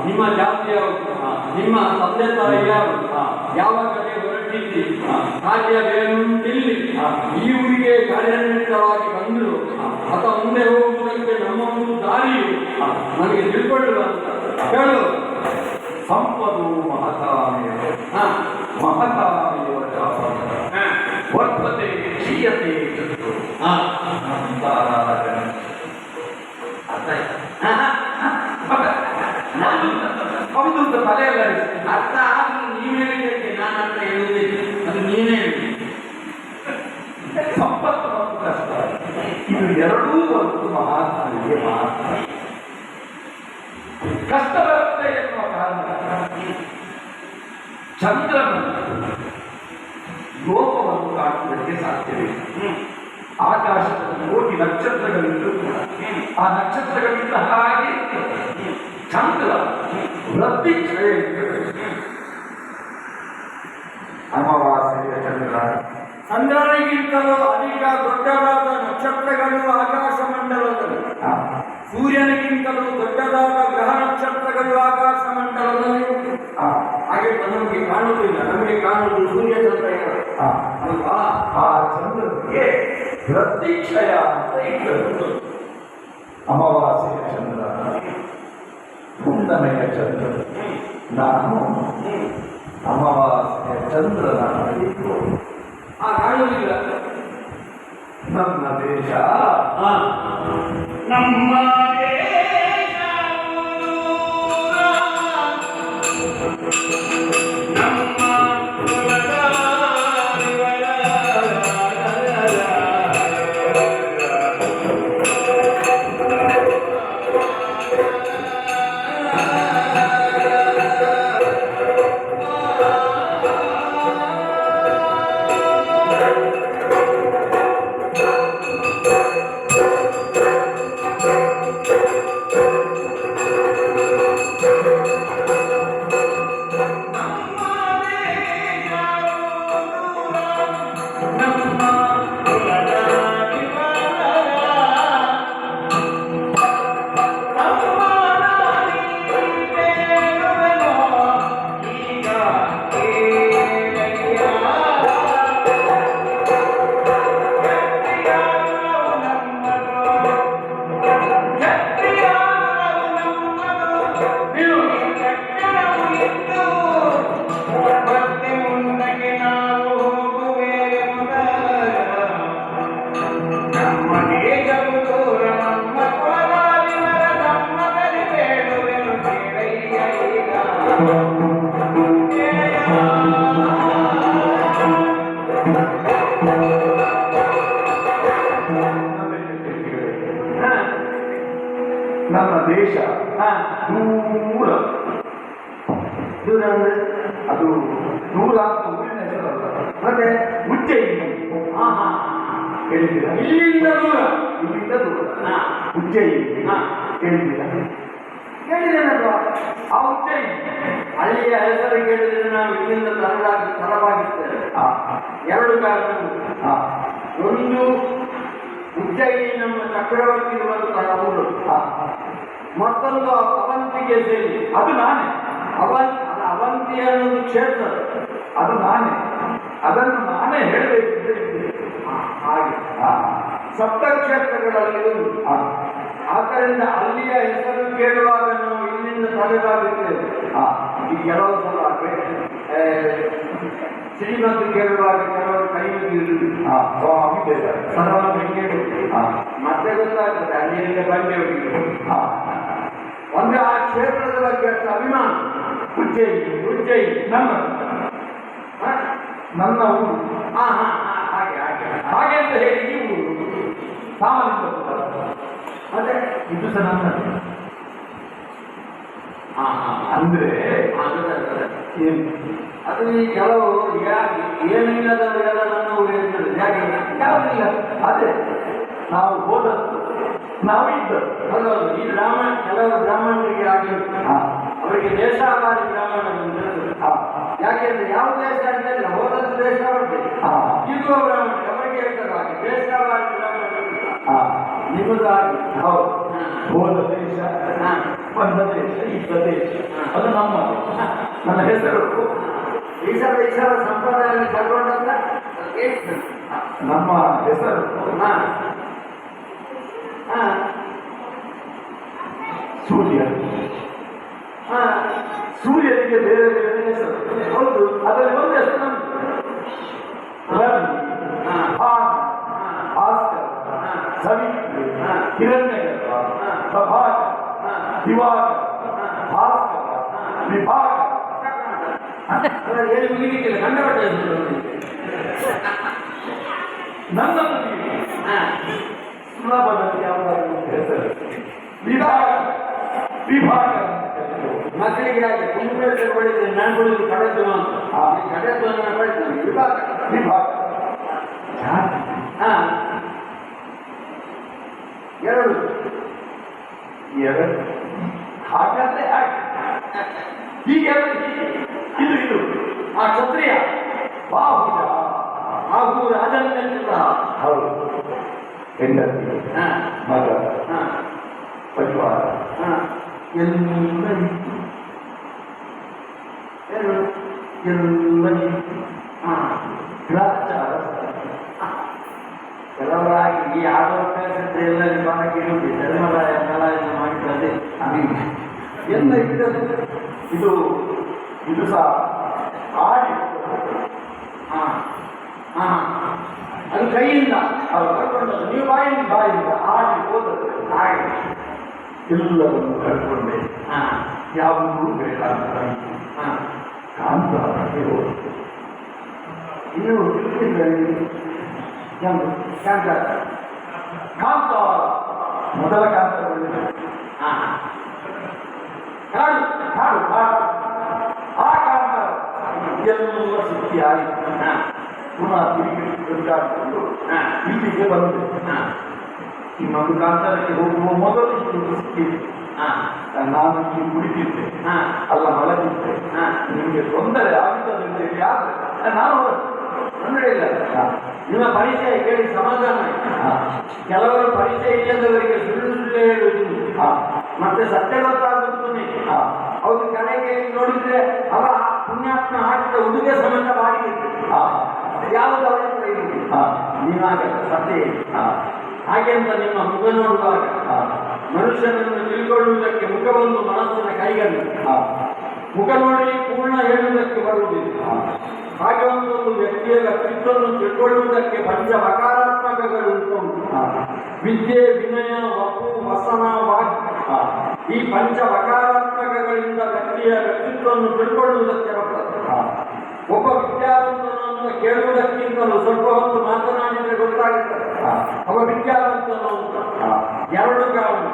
Speaker 1: ನಿಮ್ಮ ಜಾತಿ ಯಾವುದು, ನಿಮ್ಮ ತಂದೆ ತಾಯಿ ಯಾರು, ಯಾವ ಕಡೆ ಹೊರಟಿದ್ದಿ, ಕಾರ್ಯವೇನುಂಟಿಲ್ಲಿ, ಈ ಊರಿಗೆ ಕಾರ್ಯನಿಮಿತ್ತವಾಗಿ ಬಂದರು ಅಥವಾ ಮುಂದೆ ಹೋಗುವುದಕ್ಕೆ ನಮ್ಮ ಒಂದು ದಾರಿಯು ನನಗೆ ತಿಳ್ಕೊಳ್ಳುವ ಅಂತ ಹೇಳು. ಸಂಪದು ಮಹತಾಮಯ ಮಹತಾಮಯ ವರ್ತತೆ ಕ್ಷೀಯತೆ ಹೌದು ತಲೆಯಲ್ಲ ಅರ್ಥ ಆದ್ರೂ ನೀವೇ ಹೇಳಿದ್ದಕ್ಕೆ ನಾನು ಅಂತ ಹೇಳುವುದಿಲ್ಲ, ಅದು ನೀವೇ ಹೇಳಿ. ಸಂಪತ್ತು ಮತ್ತು ಕಷ್ಟ ಇದು ಎರಡೂ ಒಂದು ಮಹಾತ್ಮನಿಗೆ ಮಾತ್ರ. ಕಷ್ಟ ಬರುತ್ತೆ ಎನ್ನುವ ಕಾರಣ ಚಂದ್ರನ ಲೋಕವನ್ನು ಕಾಣುವುದಕ್ಕೆ ಸಾಧ್ಯವಿಲ್ಲ. ಆಕಾಶದಲ್ಲಿ ಕೋಟಿ ನಕ್ಷತ್ರಗಳಿದ್ದು ಆ ನಕ್ಷತ್ರಗಳಿಂದ ಹಾಗೆ ಚಂದ್ರ ವೃತ್ತಿ ಕ್ಷಯ ಅಮಾವಾಸ್ಯೆಯ ಚಂದ್ರನಿಗಿಂತಲೂ ಅಧಿಕ ದೊಡ್ಡದಾದ ನಕ್ಷತ್ರಗಳು ಆಕಾಶ ಮಂಡಲದಲ್ಲಿ, ಸೂರ್ಯನಿಗಿಂತಲೂ ದೊಡ್ಡದಾದ ಗ್ರಹ ನಕ್ಷತ್ರಗಳು ಆಕಾಶ ಮಂಡಲದಲ್ಲಿ ಹಾಗೆ ನಮಗೆ ಕಾಣುವುದಿಲ್ಲ. ನಮಗೆ ಕಾಣುವುದು ಸೂರ್ಯ ಚಂದ್ರ ಅಲ್ವಾ? ಆ ಚಂದ್ರನಿಗೆ ಪ್ರತಿಕ್ಷಯ ಅಂತ ಇಟ್ಟು ಅಮಾವಾಸ್ಯೆಯ ಚಂದ್ರ, ಹುಣ್ಣಿಮೆಯ ಚಂದ್ರ, ನಾನು ಅಮಾವಾಸ್ಯೆಯ ಚಂದ್ರನ ಇಟ್ಟು ಕಾಣುವುದಿಲ್ಲ. ನಮ್ಮ ದೇಶ ನಮ್ಮ
Speaker 3: ನನ್ನ ದೇಶ
Speaker 1: ಹಾ,
Speaker 3: ದೂರ.
Speaker 1: ದೂರ ಅಂದ್ರೆ
Speaker 3: ಅದು ದೂರ ಅಂತ ಊರಿನ ಹೆಸರಲ್ಲ,
Speaker 1: ಮತ್ತೆ
Speaker 3: ಉಜ್ಜಯಿನಿ.
Speaker 1: ಹಾ ಹಾ
Speaker 3: ಕೇಳಿದ್ದೀರಾ?
Speaker 1: ಇಲ್ಲಿಂದ ದೂರ.
Speaker 3: ಇಲ್ಲಿಂದ ದೂರ
Speaker 1: ಹಾ
Speaker 3: ಉಜ್ಜಯಿನಿ.
Speaker 1: ಹಾ
Speaker 3: ಕೇಳಿದ್ದೀರಾ?
Speaker 1: ಕೇಳಿದ್ದೇನಲ್ವಾ?
Speaker 3: ಆ ಉಜ್ಜಯಿನಿ
Speaker 1: ಹಳ್ಳಿಯ ಹೆಸರು ಕೇಳಿದ್ರೆ ನಾವು ಇಲ್ಲಿಂದ ತರವಾಗಿರ್ತೇವೆ.
Speaker 3: ಆ,
Speaker 1: ಎರಡು ಕಾರಣ.
Speaker 3: ಆ,
Speaker 1: ಒಂದು, ಉಜ್ಜಯಿನಿ ನಮ್ಮ ಚಕ್ರವರ್ತಿ ಇರುವಂತಹ ಊರು.
Speaker 3: ಆ.
Speaker 1: ಮತ್ತೊಂದು ಅವಂತಿಗೆ ಸೇರಿ.
Speaker 3: ಅದು ನಾನೇ.
Speaker 1: ಅವಂತಿ ಅನ್ನೋದು ಕ್ಷೇತ್ರ.
Speaker 3: ಅದು ನಾನೇ. ಅದನ್ನು ನಾನೇ ಹೇಳಬೇಕು.
Speaker 1: ಹಾಗೆ
Speaker 3: ಆ,
Speaker 1: ಸಪ್ತಕ್ಷೇತ್ರಗಳಲ್ಲಿ ಒಂದು.
Speaker 3: ಆ,
Speaker 1: ಆದ್ದರಿಂದ ಅಲ್ಲಿಯ ಹೆಸರು ಕೇಳುವಾಗ ನಾವು ಇಲ್ಲಿಂದ ತಲೆಬಾಗುತ್ತೇವೆ.
Speaker 3: ಆ.
Speaker 1: ಈ ಕೆಲವು ಸಲ ಶ್ರೀಮಂತ ಕೇಳುವಾಗ ಕೆಲವರು ಕೈ ಮುಗಿಯುವುದು
Speaker 3: ಆ, ಸ್ವಾಮಿ ದೇಶ.
Speaker 1: ಸರ್ವವನ್ನು ಕೇಳು.
Speaker 3: ಆ,
Speaker 1: ಮತ್ತೆ ಗೊತ್ತಾಗ್ತದೆ ಅಲ್ಲಿಂದ ಬಂದೆ ಹೋಗಿ.
Speaker 3: ಆ.
Speaker 1: ಒಂದು ಆ ಕ್ಷೇತ್ರದ ಬಗ್ಗೆ ಅಷ್ಟು ಅಭಿಮಾನ.
Speaker 3: ಉಜ್ಜಯಿನಿ
Speaker 1: ಉಜ್ಜಯಿನಿ
Speaker 3: ನನ್ನ
Speaker 1: ಹ?
Speaker 3: ನನ್ನ ಊರು.
Speaker 1: ಹಾ ಹಾ ಹಾ, ಹಾಗೆ ಹಾಗೆ
Speaker 3: ಹಾಗೆ ಅಂತ ಹೇಳಿ ಈ ಊರು ಸಾಮಾನ್ಯ
Speaker 1: ಮತ್ತೆ
Speaker 3: ಇದು ಸಹ ನನ್ನದು.
Speaker 1: ಹಾ ಹಾ
Speaker 3: ಅಂದ್ರೆ
Speaker 1: ಅದು
Speaker 3: ಏನು?
Speaker 1: ಅದು ಈ ಕೆಲವು ಏನಿಲ್ಲದವರೆಲ್ಲ ನನ್ನ ಊರು ಇರ್ತದೆ. ಯಾಕೆ?
Speaker 3: ಯಾವುದಿಲ್ಲ. ಅದೇ ನಾವು ಹೋದದ್ದು, ನಾವು ಇದ್ದದ್ದು.
Speaker 1: ಹೌದೌದು. ಈ ಬ್ರಾಹ್ಮಣ ಕೆಲವು ಬ್ರಾಹ್ಮಣರಿಗೆ ಆಗಿ
Speaker 3: ಹಾ,
Speaker 1: ಅವರಿಗೆ ದೇಶಾವಾರಿ ಬ್ರಾಹ್ಮಣ
Speaker 3: ಹಾ,
Speaker 1: ಯಾಕೆಂದ್ರೆ ಯಾವ ದೇಶ ಅಂತಿಲ್ಲ, ಹೋದದ್ದು ದೇಶ ಬರ್ತದೆ.
Speaker 3: ಹಾ,
Speaker 1: ಇರುವ ಬ್ರಾಹ್ಮಣ ಅವರಿಗೆ ಹೇಳ್ತಾರೆ ಹಾಗೆ ದೇಶಾವಾರಿ ಬ್ರಾಹ್ಮಣ.
Speaker 3: ಹಾ.
Speaker 1: ನಿಮ್ಮದು ಹಾಗೆ.
Speaker 3: ಹೌದು. ಹೋದ ದೇಶ,
Speaker 1: ಹಾ
Speaker 3: ಬಂದ ದೇಶ, ಇದ್ದ ದೇಶ, ಅದು ನಮ್ಮ. ನನ್ನ ಹೆಸರು
Speaker 1: ಈಶ್ವರ ಸಂಪ್ರದಾಯದಲ್ಲಿ ತಗೊಂಡಂತ
Speaker 3: ನಮ್ಮ ಹೆಸರು
Speaker 1: ಹಾ ಹಾ
Speaker 3: ಸೂರ್ಯ.
Speaker 1: ಹಾ
Speaker 3: ಸೂರ್ಯನಿಗೆ ಬೇರೆ ಬೇರೆ ಹೆಸರು.
Speaker 1: ಹೌದು.
Speaker 3: ಅದರಲ್ಲಿ ಒಂದು ಹೆಸರು ನಮ್ದು. ರವಿ,
Speaker 1: ಹಾ
Speaker 3: ಭಾನು, ಭಾಸ್ಕರ, ಸವಿತ್ರಿ, ಹಿರಣ್ಯಗರ್ಭ, ಪ್ರಭಾಕರ, ದಿವಾಕರ, ಭಾಸ್ಕರ, ವಿಭಾಕರ.
Speaker 1: ಏನು ಮುಗಿಲಿಕ್ಕಿಲ್ಲ ಕಂಡಪಟ್ಟ
Speaker 3: ನನ್ನನ್ನು ಸುಲಭದಲ್ಲಿ ಯಾವುದಾದ್ರೂ ಒಂದು ಹೆಸರು ವಿಭಾಗ. ವಿಭಾಗ
Speaker 1: ಮಕ್ಕಳಿಗೆ ಹಾಗೆ ಕುಂಭೇಶ್ವರ ಬಳಿದ್ರೆ ನಾನು ಬಳಿದು ಕಡೆದ್ದು ಅಂತ ಕಡೆದ್ದು ಬಳಿತು ವಿಭಾಗ.
Speaker 3: ವಿಭಾಗ ಜಾತಿ.
Speaker 1: ಹಾ ಎರಡು
Speaker 3: ಎರಡು. ಹಾಗಾದ್ರೆ ಹಾಗೆ ಹೀಗೆ ಇದು ಇದು
Speaker 1: ಆ ಕ್ಷತ್ರಿಯ
Speaker 3: ಬಾಹುಜ.
Speaker 1: ಹಾಗೂ ರಾಜನ
Speaker 3: ಹೌದು. ಹೆಂಡತಿ,
Speaker 1: ಹಾ
Speaker 3: ಮಗ,
Speaker 1: ಹಾ
Speaker 3: ಪರಿವಾರ
Speaker 1: ಹಾ
Speaker 3: ಎಲ್ಲ ಇತ್ತು.
Speaker 1: ಏನು
Speaker 3: ಎಲ್ಲ ಇತ್ತು.
Speaker 1: ಹಾ
Speaker 3: ಗ್ರಾಚಾರ
Speaker 1: ಕೆಲವರಾಗಿ ಈ ಆರೋಗ್ಯ ಎಲ್ಲ ಬಾಗಿರುವುದು ಧರ್ಮರಾಯ ಕಲಾಯನ್ನು ಮಾಡಿದ್ದಾರೆ.
Speaker 3: ಎಲ್ಲ ಇದ್ದದ್ದು. ಇದು ಇದು ಸಹ ಆಡಿ.
Speaker 1: ಹಾ ಹಾ ಅದು ಕೈಯಿಂದ
Speaker 3: ಅದು
Speaker 1: ಕರ್ಕೊಂಡದ್ದು. ನೀವು ಬಾಯಿಂದ
Speaker 3: ಬಾಯಿಂದ ಆಡಿ ಹೋದದ್ದು.
Speaker 1: ಹಾಗೆ
Speaker 3: ಎಲ್ಲವನ್ನು ಕರ್ಕೊಂಡೆ.
Speaker 1: ಹಾ
Speaker 3: ಯಾವುದೂ ಬೇಡ ಅಂತ
Speaker 1: ಹಾ
Speaker 3: ಕಾಂತಾರಕ್ಕೆ ಹೋದ.
Speaker 1: ಇನ್ನು ಯಾವುದು ಕಾಂತಾರ.
Speaker 3: ಕಾಂತಾರ ಮೊದಲ ಕಾಂತಾರ.
Speaker 1: ಹಾ
Speaker 3: ಕಾಡು ಕಾಡು ಕಾಡು. ಆ ಕಾಂತಾರ ಎಲ್ಲ ಸಿಕ್ಕಿ ಆಯಿತು.
Speaker 1: ಹಾ
Speaker 3: ಪುನಃ ತಿರುಗಿ ತಿರುಗಾಡಿಕೊಂಡು
Speaker 1: ಹಾ
Speaker 3: ಇಲ್ಲಿಗೆ ಬಂದೆ.
Speaker 1: ಹಾ
Speaker 3: ಇನ್ನೊಂದು ಕಾಂತಾರಕ್ಕೆ ಹೋಗುವ ಮೊದಲು ಇದು ಸಿಕ್ಕಿದೆ.
Speaker 1: ಹಾ
Speaker 3: ನಾನು ಇಲ್ಲಿ ಕುಳಿತಿದ್ದೆ,
Speaker 1: ಹಾ
Speaker 3: ಅಲ್ಲ ಮಲಗಿದ್ದೆ.
Speaker 1: ಹಾ
Speaker 3: ನಿಮಗೆ ತೊಂದರೆ ಆಗುತ್ತದೆ ಅಂತ ಹೇಳಿ ಆದ್ರೆ ನಾನು
Speaker 1: ತೊಂದರೆ ಇಲ್ಲ. ನಿಮ್ಮ ಪರಿಚಯ ಕೇಳಿ ಸಮಾಧಾನ ಆಯ್ತು. ಕೆಲವರು ಪರಿಚಯ ಇಲ್ಲದವರಿಗೆ ಸುಳ್ಳು ಸುಳ್ಳು ಹೇಳುವುದು ಮತ್ತೆ ಸತ್ಯ ಗೊತ್ತಾಗುತ್ತಾನೆ. ಹೌದು. ಕಡೆಗೆ ನೋಡಿದ್ರೆ ಅವ ಪುಣ್ಯಾತ್ಮ ಹಾಕಿದ ಉಡುಗೆ ಸಮೇತ ಬಾಡಿಗೆ ಯಾವುದು ಅವರ ಹತ್ರ ಇರುವುದಿಲ್ಲ. ನೀವಾಗ ಸತ್ಯ ಹಾಗೆ ಅಂತ ನಿಮ್ಮ ಮುಖ ನೋಡುವಾಗ ಮನುಷ್ಯನನ್ನು ತಿಳ್ಕೊಳ್ಳುವುದಕ್ಕೆ ಮುಖವೊಂದು ಮನಸ್ಸಿನ ಕೈಗಲ್ಲು. ಮುಖ ನೋಡಿ ಪೂರ್ಣ ಹೇಳುವುದಕ್ಕೆ ಬರುವುದಿಲ್ಲ. ಹಾಗೆ ಒಂದು ವ್ಯಕ್ತಿಯ ವ್ಯಕ್ತಿತ್ವವನ್ನು ತಿಳ್ಕೊಳ್ಳುವುದಕ್ಕೆ ಪಂಚ ವಕಾರಾತ್ಮಕಗಳು ಉಂಟು. ವಿದ್ಯೆ, ವಿನಯ, ವಪು, ವಸನ, ವಾಕ್ಯ. ಈ ಪಂಚ ವಕಾರಾತ್ಮಕಗಳಿಂದ ವ್ಯಕ್ತಿಯ ವ್ಯಕ್ತಿತ್ವವನ್ನು ತಿಳ್ಕೊಳ್ಳುವುದಕ್ಕೆ ಬರ್ತದೆ. ಒಬ್ಬ ವಿದ್ಯಾವಂತನು ಅಂತ ಕೇಳುವುದಕ್ಕಿಂತಲೂ ಸ್ವಲ್ಪ ಹೊತ್ತು ಮಾತನಾಡಿದರೆ ಗೊತ್ತಾಗುತ್ತದೆ ಅವ ವಿದ್ಯಾವಂತನು ಅಂತ. ಎರಡು ಕಾರಣ.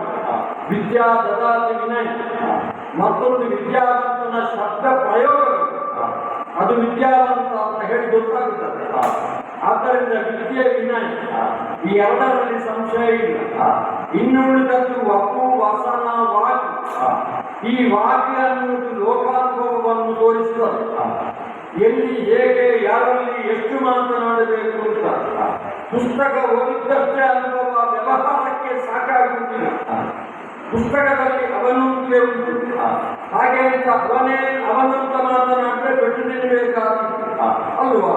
Speaker 1: ವಿದ್ಯಾ ದದಾತಿ ವಿನಯ, ಮತ್ತೊಂದು ವಿದ್ಯಾವಂತನ ಶಬ್ದ ಪ್ರಯೋಗಗಳು, ಅದು ವಿದ್ಯಾವಂತ ಅಂತ ಹೇಳಿ ಗೊತ್ತಾಗುತ್ತದೆ. ಆದ್ದರಿಂದ ವಿದ್ಯೆ ವಿನಯ ಈ ಎರಡರಲ್ಲಿ ಸಂಶಯ ಇಲ್ಲ. ಇನ್ನುಳಿದದ್ದು ವಪು ವಸನ ವಾಕ್. ಈ ವಾಕ್ಯ ಅನ್ನುವುದು ಲೋಕಾನುಭವವನ್ನು ತೋರಿಸುತ್ತದೆ. ಎಲ್ಲಿ ಹೇಗೆ ಯಾರಲ್ಲಿ ಎಷ್ಟು ಮಾತನಾಡಬೇಕು ಅಂತ ಪುಸ್ತಕ ಓದಿದ್ದಷ್ಟೇ ಅನುಭವ ವ್ಯವಹಾರಕ್ಕೆ ಸಾಕಾಗುವುದಿಲ್ಲ. ಪುಸ್ತಕದಲ್ಲಿ ಅವನಂತೆ ಉಂಟು, ಹಾಗೆ ಅಂತ ಅವನಂತ ಮಾತನಾಡಿದ್ರೆ ಬೆಟ್ಟು ತಿನ್ನಬೇಕಾಗುತ್ತೆ ಅಲ್ವಾ?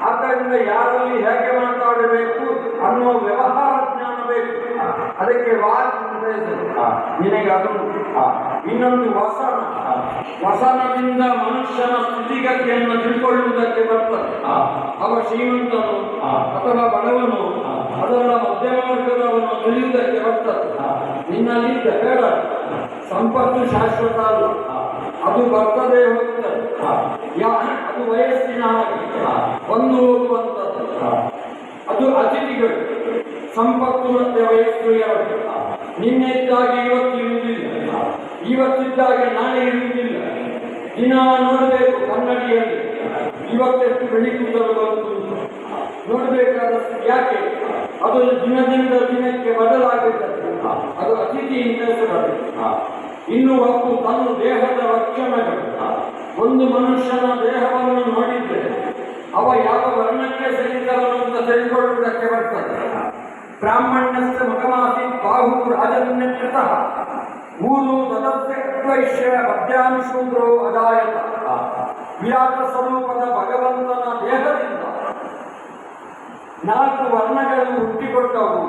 Speaker 1: ಆದ್ದರಿಂದ ಯಾರಲ್ಲಿ ಹೇಗೆ ಮಾತಾಡಬೇಕು ಅನ್ನುವ ವ್ಯವಹಾರ ಜ್ಞಾನ ಬೇಕು. ಅದಕ್ಕೆ ವಾಕ್ ಅಂತ ಹೆಸರು. ನಿನಗೆ ಅದು. ಇನ್ನೊಂದು ವಸನ. ವಸನದಿಂದ ಮನುಷ್ಯನ ಸ್ಥಿತಿಗತಿಯನ್ನು ತಿಳ್ಕೊಳ್ಳುವುದಕ್ಕೆ ಬರ್ತದೆ. ಅವ ಶ್ರೀಮಂತನು ಅಥವಾ ಬಡವನು ಅದರ ಮಧ್ಯಮ ವರ್ಗದವನು ತಿಳಿಯುವುದಕ್ಕೆ ಬರ್ತದೆ. ನಿನ್ನಲ್ಲಿದ್ದ ಬೇಡ, ಸಂಪತ್ತು ಶಾಶ್ವತ ಅಲ್ಲ, ಅದು ಬರ್ತದೆ ಹೋಗುತ್ತದೆ. ಅದು ವಯಸ್ಸಿನ ಹಾಗೆ ಒಂದು ಹೋಗುವಂಥದ್ದು. ಅದು ಅತಿಥಿಗಳು. ಸಂಪತ್ತು ಮತ್ತೆ ವಯಸ್ಸು ಎರಡು. ನಿನ್ನೆ ಇದ್ದಾಗ ಇವತ್ತು ಇರುವುದಿಲ್ಲ, ಇವತ್ತಿದ್ದಾಗ ನಾಳೆ ಇರುವುದಿಲ್ಲ. ದಿನ ನೋಡಬೇಕು ಕನ್ನಡಿಯಲ್ಲಿ, ಇವತ್ತೆಷ್ಟು ಬೆಳಿಕೂದಲು ಬಂತು ನೋಡಬೇಕಾದಷ್ಟು. ಯಾಕೆ? ಅದು ದಿನದಿಂದ ದಿನಕ್ಕೆ ಬದಲಾಗುತ್ತದೆ. ಅದು ಅತಿಥಿಯಿಂದ ಹೆಸರು. ಇನ್ನು ಒಬ್ಬ ತನ್ನ ದೇಹದ ಲಕ್ಷಣಗಳು. ಒಂದು ಮನುಷ್ಯನ ದೇಹವನ್ನು ನೋಡಿದ್ರೆ ಅವ ಯಾವ ವರ್ಣಕ್ಕೆ ಸೇರಿದವನು ಅಂತ ತಿಳಿದುಕೊಳ್ಳುವುದಕ್ಕೆ ಬರ್ತದೆ. ಬ್ರಾಹ್ಮಣ್ಯಸ್ಥ ಮುಖಮಾಸಿ ಬಾಹು ರಾಜನ್ಯಕೃತ ಮೂರು ತದಸ್ಯ ವೈಶ್ಯ ಮಧ್ಯಾನುಶೂದ್ರೋ ಅದಾಯತ. ವಿರಾಟ ಸ್ವರೂಪದ ಭಗವಂತನ ದೇಹದಿಂದ 4 ವರ್ಣಗಳು ಹುಟ್ಟಿಕೊಂಡವು.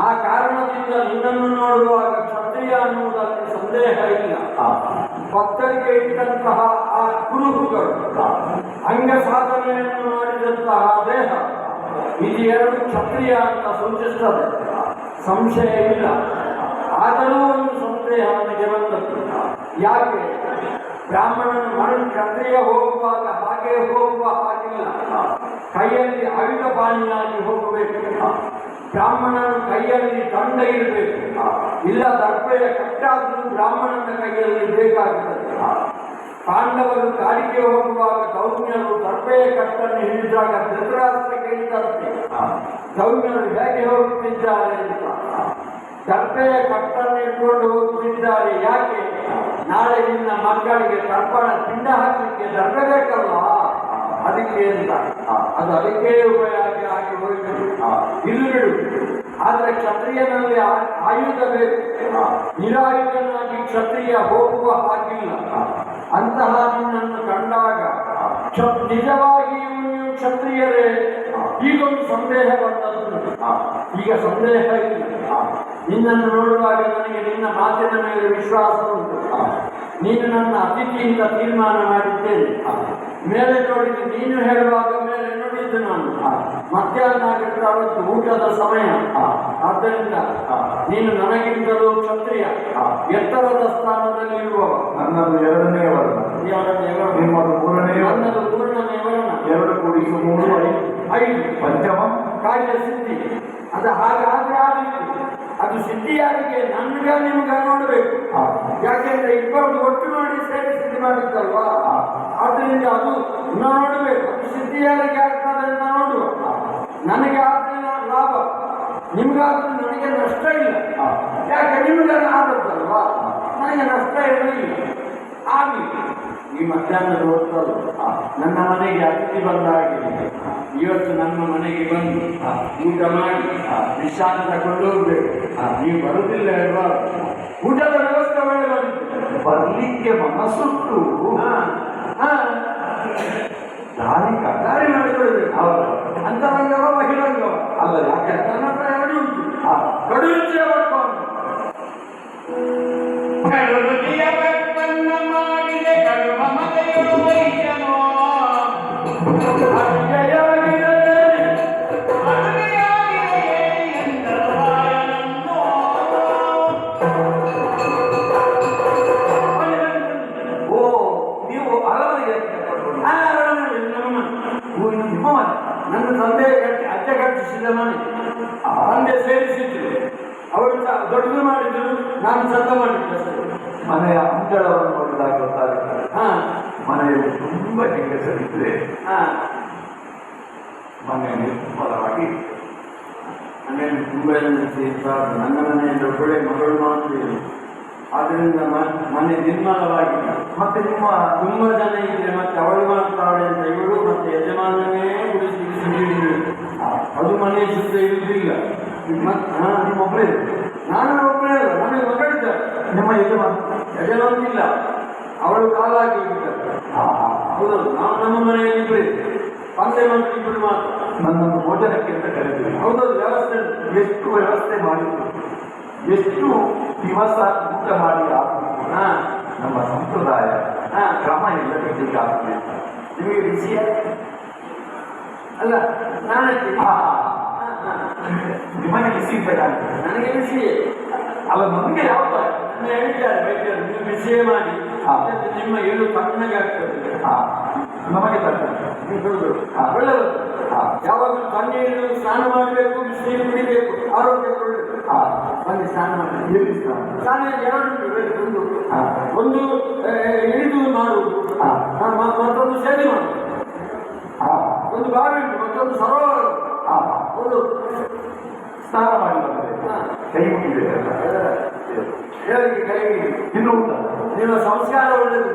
Speaker 1: ಆ ಕಾರಣದಿಂದ ನಿನ್ನನ್ನು ನೋಡುವಾಗ ಕ್ಷತ್ರಿಯ ಅನ್ನುವುದಕ್ಕೆ ಸಂದೇಹ ಇಲ್ಲ. ಭಕ್ತರಿಗೆ ಇಟ್ಟಂತಹ ಆ ಕುರುಹುಗಳು, ಅಂಗ ಸಾಧನೆಯನ್ನು ಮಾಡಿದಂತಹ ದೇಹ, ಇದು ಎರಡು ಕ್ಷತ್ರಿಯ ಅಂತ ಸೂಚಿಸುತ್ತದೆ, ಸಂಶಯ ಇಲ್ಲ. ಆದರೂ ಒಂದು ಸಂದೇಹ ನನಗೆ ಬಂದದ್ದು. ಯಾಕೆ? ಬ್ರಾಹ್ಮಣನು ಕ್ಷತ್ರಿಯ ಹೋಗುವಾಗ ಹಾಗೆ ಹೋಗುವ ಹಾಗಿಲ್ಲ, ಕೈಯಲ್ಲಿ ಆಯುಧ ಪಾಣಿಯಾಗಿ ಹೋಗಬೇಕು. ಬ್ರಾಹ್ಮಣನ ಕೈಯಲ್ಲಿ ದಂಡ ಇರಬೇಕು, ಇಲ್ಲ ದರ್ಪೆಯ ಕಟ್ಟಾದರೂ ಬ್ರಾಹ್ಮಣನ ಕೈಯಲ್ಲಿ ಬೇಕಾಗುತ್ತದೆ. ಪಾಂಡವರು ಕಾಡಿಗೆ ಹೋಗುವಾಗ ಗೌಮ್ಯರು ದರ್ಪೆಯ ಕಟ್ಟನ್ನು ಹಿಡಿದಾಗ ಧೃತರಾಷ್ಟ್ರ ಕೇಳಿದಂತೆ ಗೌಮ್ಯರು ಹೇಗೆ ಹೋಗುತ್ತಿದ್ದಾರೆ ಅಂತ. ದರ್ಪೆಯ ಕಟ್ಟನ್ನು ಇಟ್ಕೊಂಡು ಹೋಗುತ್ತಿದ್ದಾರೆ. ಯಾಕೆ? ನಾಳೆ ನಿನ್ನ ಮಕ್ಕಳಿಗೆ ತರ್ಪಣ ಪಿಂಡ ಹಾಕಲಿಕ್ಕೆ ದರ್ಪೆ ಬೇಕಲ್ಲ, ಅದಕ್ಕೆ ಅಂತ. ಅದು ಅದಕ್ಕೆ ಉಪಯೋಗ ಆಗಿ ಹೋಗಬೇಕು. ಇದು ಬಿಡು. ಆದರೆ ಕ್ಷತ್ರಿಯನಲ್ಲಿ ಆಯುಧ ಬೇಕು. ನಿರಾಯುಧನಾಗಿ ಕ್ಷತ್ರಿಯ ಹೋಗುವ ಹಾಗಿಲ್ಲ. ಅಂತಹ ನಿನ್ನನ್ನು ಕಂಡಾಗ ನಿಜವಾಗಿಯೂ ನೀವು ಕ್ಷತ್ರಿಯರೇ? ಈಗೊಂದು ಸಂದೇಹ ಬಂದದ್ದು. ಈಗ ಸಂದೇಹ ಇಲ್ಲ. ನಿನ್ನನ್ನು ನೋಡುವಾಗ ನನಗೆ ನಿನ್ನ ಮಾತಿನ ಮೇಲೆ ವಿಶ್ವಾಸ ಉಂಟು. ನೀನು ನನ್ನ ಅತಿಥಿಯಿಂದ ತೀರ್ಮಾನ ಮಾಡಿದ್ದೇನೆ. ಮೇಲೆ ನೋಡಿದ್ದು ನೀನು ಹೇಳುವಾಗ ಮೇಲೆ ನೋಡಿದ್ದು ನಾನು. ಮಧ್ಯಾಹ್ನ ಆಗಿದ್ರೆ ಅವತ್ತು ಊಟದ ಸಮಯ. ಆದ್ದರಿಂದ ನೀನು ನನಗಿಂತಲೂ ಕ್ಷತ್ರಿಯ, ಎತ್ತರದ ಸ್ಥಾನದಲ್ಲಿ ಇರುವವ.
Speaker 3: ನನ್ನದು 2ನೇ ವರ್ಣ, ನಿಮ್ಮದು 3ನೇ.
Speaker 1: ನನ್ನದು 3ನೇ ವರ್ಣ.
Speaker 3: 2 ಕೂಡಿಸು 3 5 ಪಂಚಮ
Speaker 1: ಕಾರ್ಯ ಸಿದ್ಧಿ. ಅದು ಹಾಗಾದ್ರೆ ಆದಿತ್ತು. ಅದು ಸಿದ್ಧಿಯಾರಿಗೆ ನನ್ಗ ನಿಮ್ಗ ನೋಡಬೇಕು. ಯಾಕೆಂದ್ರೆ ಇಬ್ಬರದ್ದು ಒಟ್ಟು ಮಾಡಿ ಸೇರಿ ಸಿದ್ಧಿ ಮಾಡಿದ್ದಲ್ವಾ. ಆದ್ದರಿಂದ ಅದು ನೋಡಬೇಕು. ಅದು ಸಿದ್ಧಿಯಾರಿಗೆ ಆಗ್ತದೆ ಅಂತ ನೋಡುವ. ನನಗೆ ಆದ್ರೆ ಲಾಭ, ನಿಮ್ಗಾದ್ರೂ ನನಗೆ ನಷ್ಟ ಇಲ್ಲ. ಯಾಕೆ? ನಿಮ್ಗೆ ಆದದ್ದಲ್ವಾ, ನನಗೆ ನಷ್ಟ ಇರಲಿಲ್ಲ. ಆಗಲಿ. ಈ ಮಧ್ಯಾಹ್ನದ ಹೊತ್ತಲು ನನ್ನ ಮನೆಗೆ ಅತಿಥಿ ಬಂದಾಗಿದೆ. ಇವತ್ತು ನಮ್ಮ ಮನೆಗೆ ಬಂದು ಊಟ ಮಾಡಿ ವಿಶ್ರಾಂತಿ ತಗೊಂಡು ಹೋಗ್ಬೇಕು. ನೀವು ಬರುವುದಿಲ್ಲ ಅಲ್ವಾ? ಊಟದ ವ್ಯವಸ್ಥೆ ಒಳ್ಳೆ ಮಾಡಿದ್ದು.
Speaker 3: ಬರ್ಲಿಕ್ಕೆ ಮನಸ್ಸುಟ್ಟು
Speaker 1: ದಾರಿ ಮಾಡಿಕೊಳ್ಬೇಕು.
Speaker 3: ಹೌದು.
Speaker 1: ಅಂತರಂಗವ ಬಹಿರಂಗವ
Speaker 3: ಅಲ್ಲ. ಯಾಕೆ?
Speaker 1: ನನ್ನ ಹತ್ರ 2 ಉಂಟು. ಕಡು ರುಚಿಯ ಬರ್ಕೊಂಡು
Speaker 2: ಮಾಡಿದೆ ಕಡುವ ಮನೆಯು ವೈದ್ಯನೋ
Speaker 1: ನನ್ನ ತಂದೆ ಅಜ್ಜ ಕಟ್ಟಿಸಿದ ಮನೆ. ತಂದೆ ಸೇರಿಸಿದ್ರು. ಅವರು ದೊಡ್ಡದು ಮಾಡಿದ್ರು, ನಾನು ಚಂದ ಮಾಡಿದ್ದೆ ಅಷ್ಟೇ.
Speaker 3: ಮನೆಯ ಅಂಗಳವನ್ನು ನೋಡಿದಾಗ ಗೊತ್ತಾಗುತ್ತದೆ.
Speaker 1: ಹಾ
Speaker 3: ಮನೆಯಲ್ಲಿ ತುಂಬಾ ಹೆಂಗಸರಿದ್ರೆ
Speaker 1: ಹಾ
Speaker 3: ಮನೆ ನಿರ್ಮಲವಾಗಿ
Speaker 1: ಮನೆಯಲ್ಲಿ ತುಂಬ ಇರ್ತಾರೆ. ನನ್ನ ಮನೆಯಲ್ಲಿ ಒಬ್ಬಳೆ ಮಗಳು ಮಾತ್ರ ಇಲ್ಲ. ಆದ್ದರಿಂದ ಮನೆ ನಿರ್ಮಲವಾಗಿದೆ.
Speaker 3: ಮತ್ತೆ ನಿಮ್ಮ
Speaker 1: ತುಂಬ ಜನ ಇದ್ರೆ ಮತ್ತೆ ಅವಳು ಮಾಡ್ತಾಳೆ ಅಂತ ಇವಳು ಮತ್ತೆ ಯಜಮಾನನೇ ಗುಡಿಸಿ ನೀಡಿದ್ರು. ಅದು ಮನೆ ಸುತ್ತ ಇರುವುದಿಲ್ಲ.
Speaker 3: ನಿಮ್ಮೊಬ್ಬರೇ
Speaker 1: ನಾನು ಒಬ್ಬರೇ ಅಲ್ಲ, ನನಗೆ ಮಗಳಿದ್ದಾರೆ.
Speaker 3: ನಿಮ್ಮ
Speaker 1: ಯಜಮಾನಿಲ್ಲ, ಅವಳು ಕಾಲಾಗಿ ಹೋಗಿದ್ದಾರೆ. ಹೌದಲ್ಲ, ನಾವು ನಮ್ಮ ಮನೆಯಲ್ಲಿ ಇಬ್ಬರೇ, ತಂದೆ ಮತ್ತು ಇಬ್ಬರು ಮಾತ್ರ.
Speaker 3: ನನ್ನನ್ನು ಭೋಜನಕ್ಕೆ ಅಂತ ಕರೆದಿಲ್ಲ.
Speaker 1: ಹೌದಲ್ಲ, ವ್ಯವಸ್ಥೆ
Speaker 3: ಎಷ್ಟು ವ್ಯವಸ್ಥೆ ಮಾಡಿದ್ರು, ಎಷ್ಟು ದಿವಸ ಊಟ ಮಾಡಿ ಆದರೂ
Speaker 1: ಹಾ
Speaker 3: ನಮ್ಮ ಸಂಪ್ರದಾಯ ಕ್ರಮ ಇಲ್ಲದಿದ್ದಕ್ಕೆ ಆಗ್ತದೆ.
Speaker 1: ನಿಮಗೆ ಬಿಸಿಯ ಅಲ್ಲ, ನಾನಕ್ಕೆ
Speaker 3: ನಿಮಗೆ ಬಿಸಿ ಬೇಕಾಗ್ತದೆ.
Speaker 1: ನನಗೆ ಬಿಸಿಯೇ
Speaker 3: ಅಲ್ಲ, ನಮಗೆ ಯಾವ
Speaker 1: ನನ್ನ ಹೇಳ್ತಾರೆ ಬೇಕಾದ್ರೆ ನೀವು ಬಿಸಿಯೇ ಮಾಡಿ, ನಿಮ್ಮ ಏನು ತಣ್ಣಗೆ ಆಗ್ತದೆ.
Speaker 3: ನಮಗೆ ತಕ್ಕಂತೆ
Speaker 1: ಒಳ್ಳೆಯದು. ಯಾವಾಗಲೂ ತಣ್ಣೀರು ಸ್ನಾನ ಮಾಡಬೇಕು, ಬಿಸಿನೀರು ಕುಡಿಬೇಕು, ಆರೋಗ್ಯ ಒಳ್ಳೆಯದು. ಬನ್ನಿ ಸ್ನಾನ ಮಾಡಿ.
Speaker 3: ಎಲ್ಲಿ ಸ್ನಾನ?
Speaker 1: ಸ್ನಾನ ಎರಡು, ಒಂದು ಇಳಿದು ಮಾಡುವುದು, ಮತ್ತೊಂದು ಸೇವೆ ಮಾಡುವುದು. ಒಂದು ಬಾವಿ ಉಂಟು, ಮತ್ತೊಂದು ಸರೋವರ. ಒಂದು
Speaker 3: ಸ್ನಾನ ಮಾಡಿ ಕೈ ಮುಗಿಬೇಕಲ್ಲ,
Speaker 1: ದೇವರಿಗೆ ಕೈ
Speaker 3: ಇನ್ನು ಉಂಟ
Speaker 1: ನಿಮ್ಮ ಸಂಸ್ಕಾರ ಒಳ್ಳೆಯದು.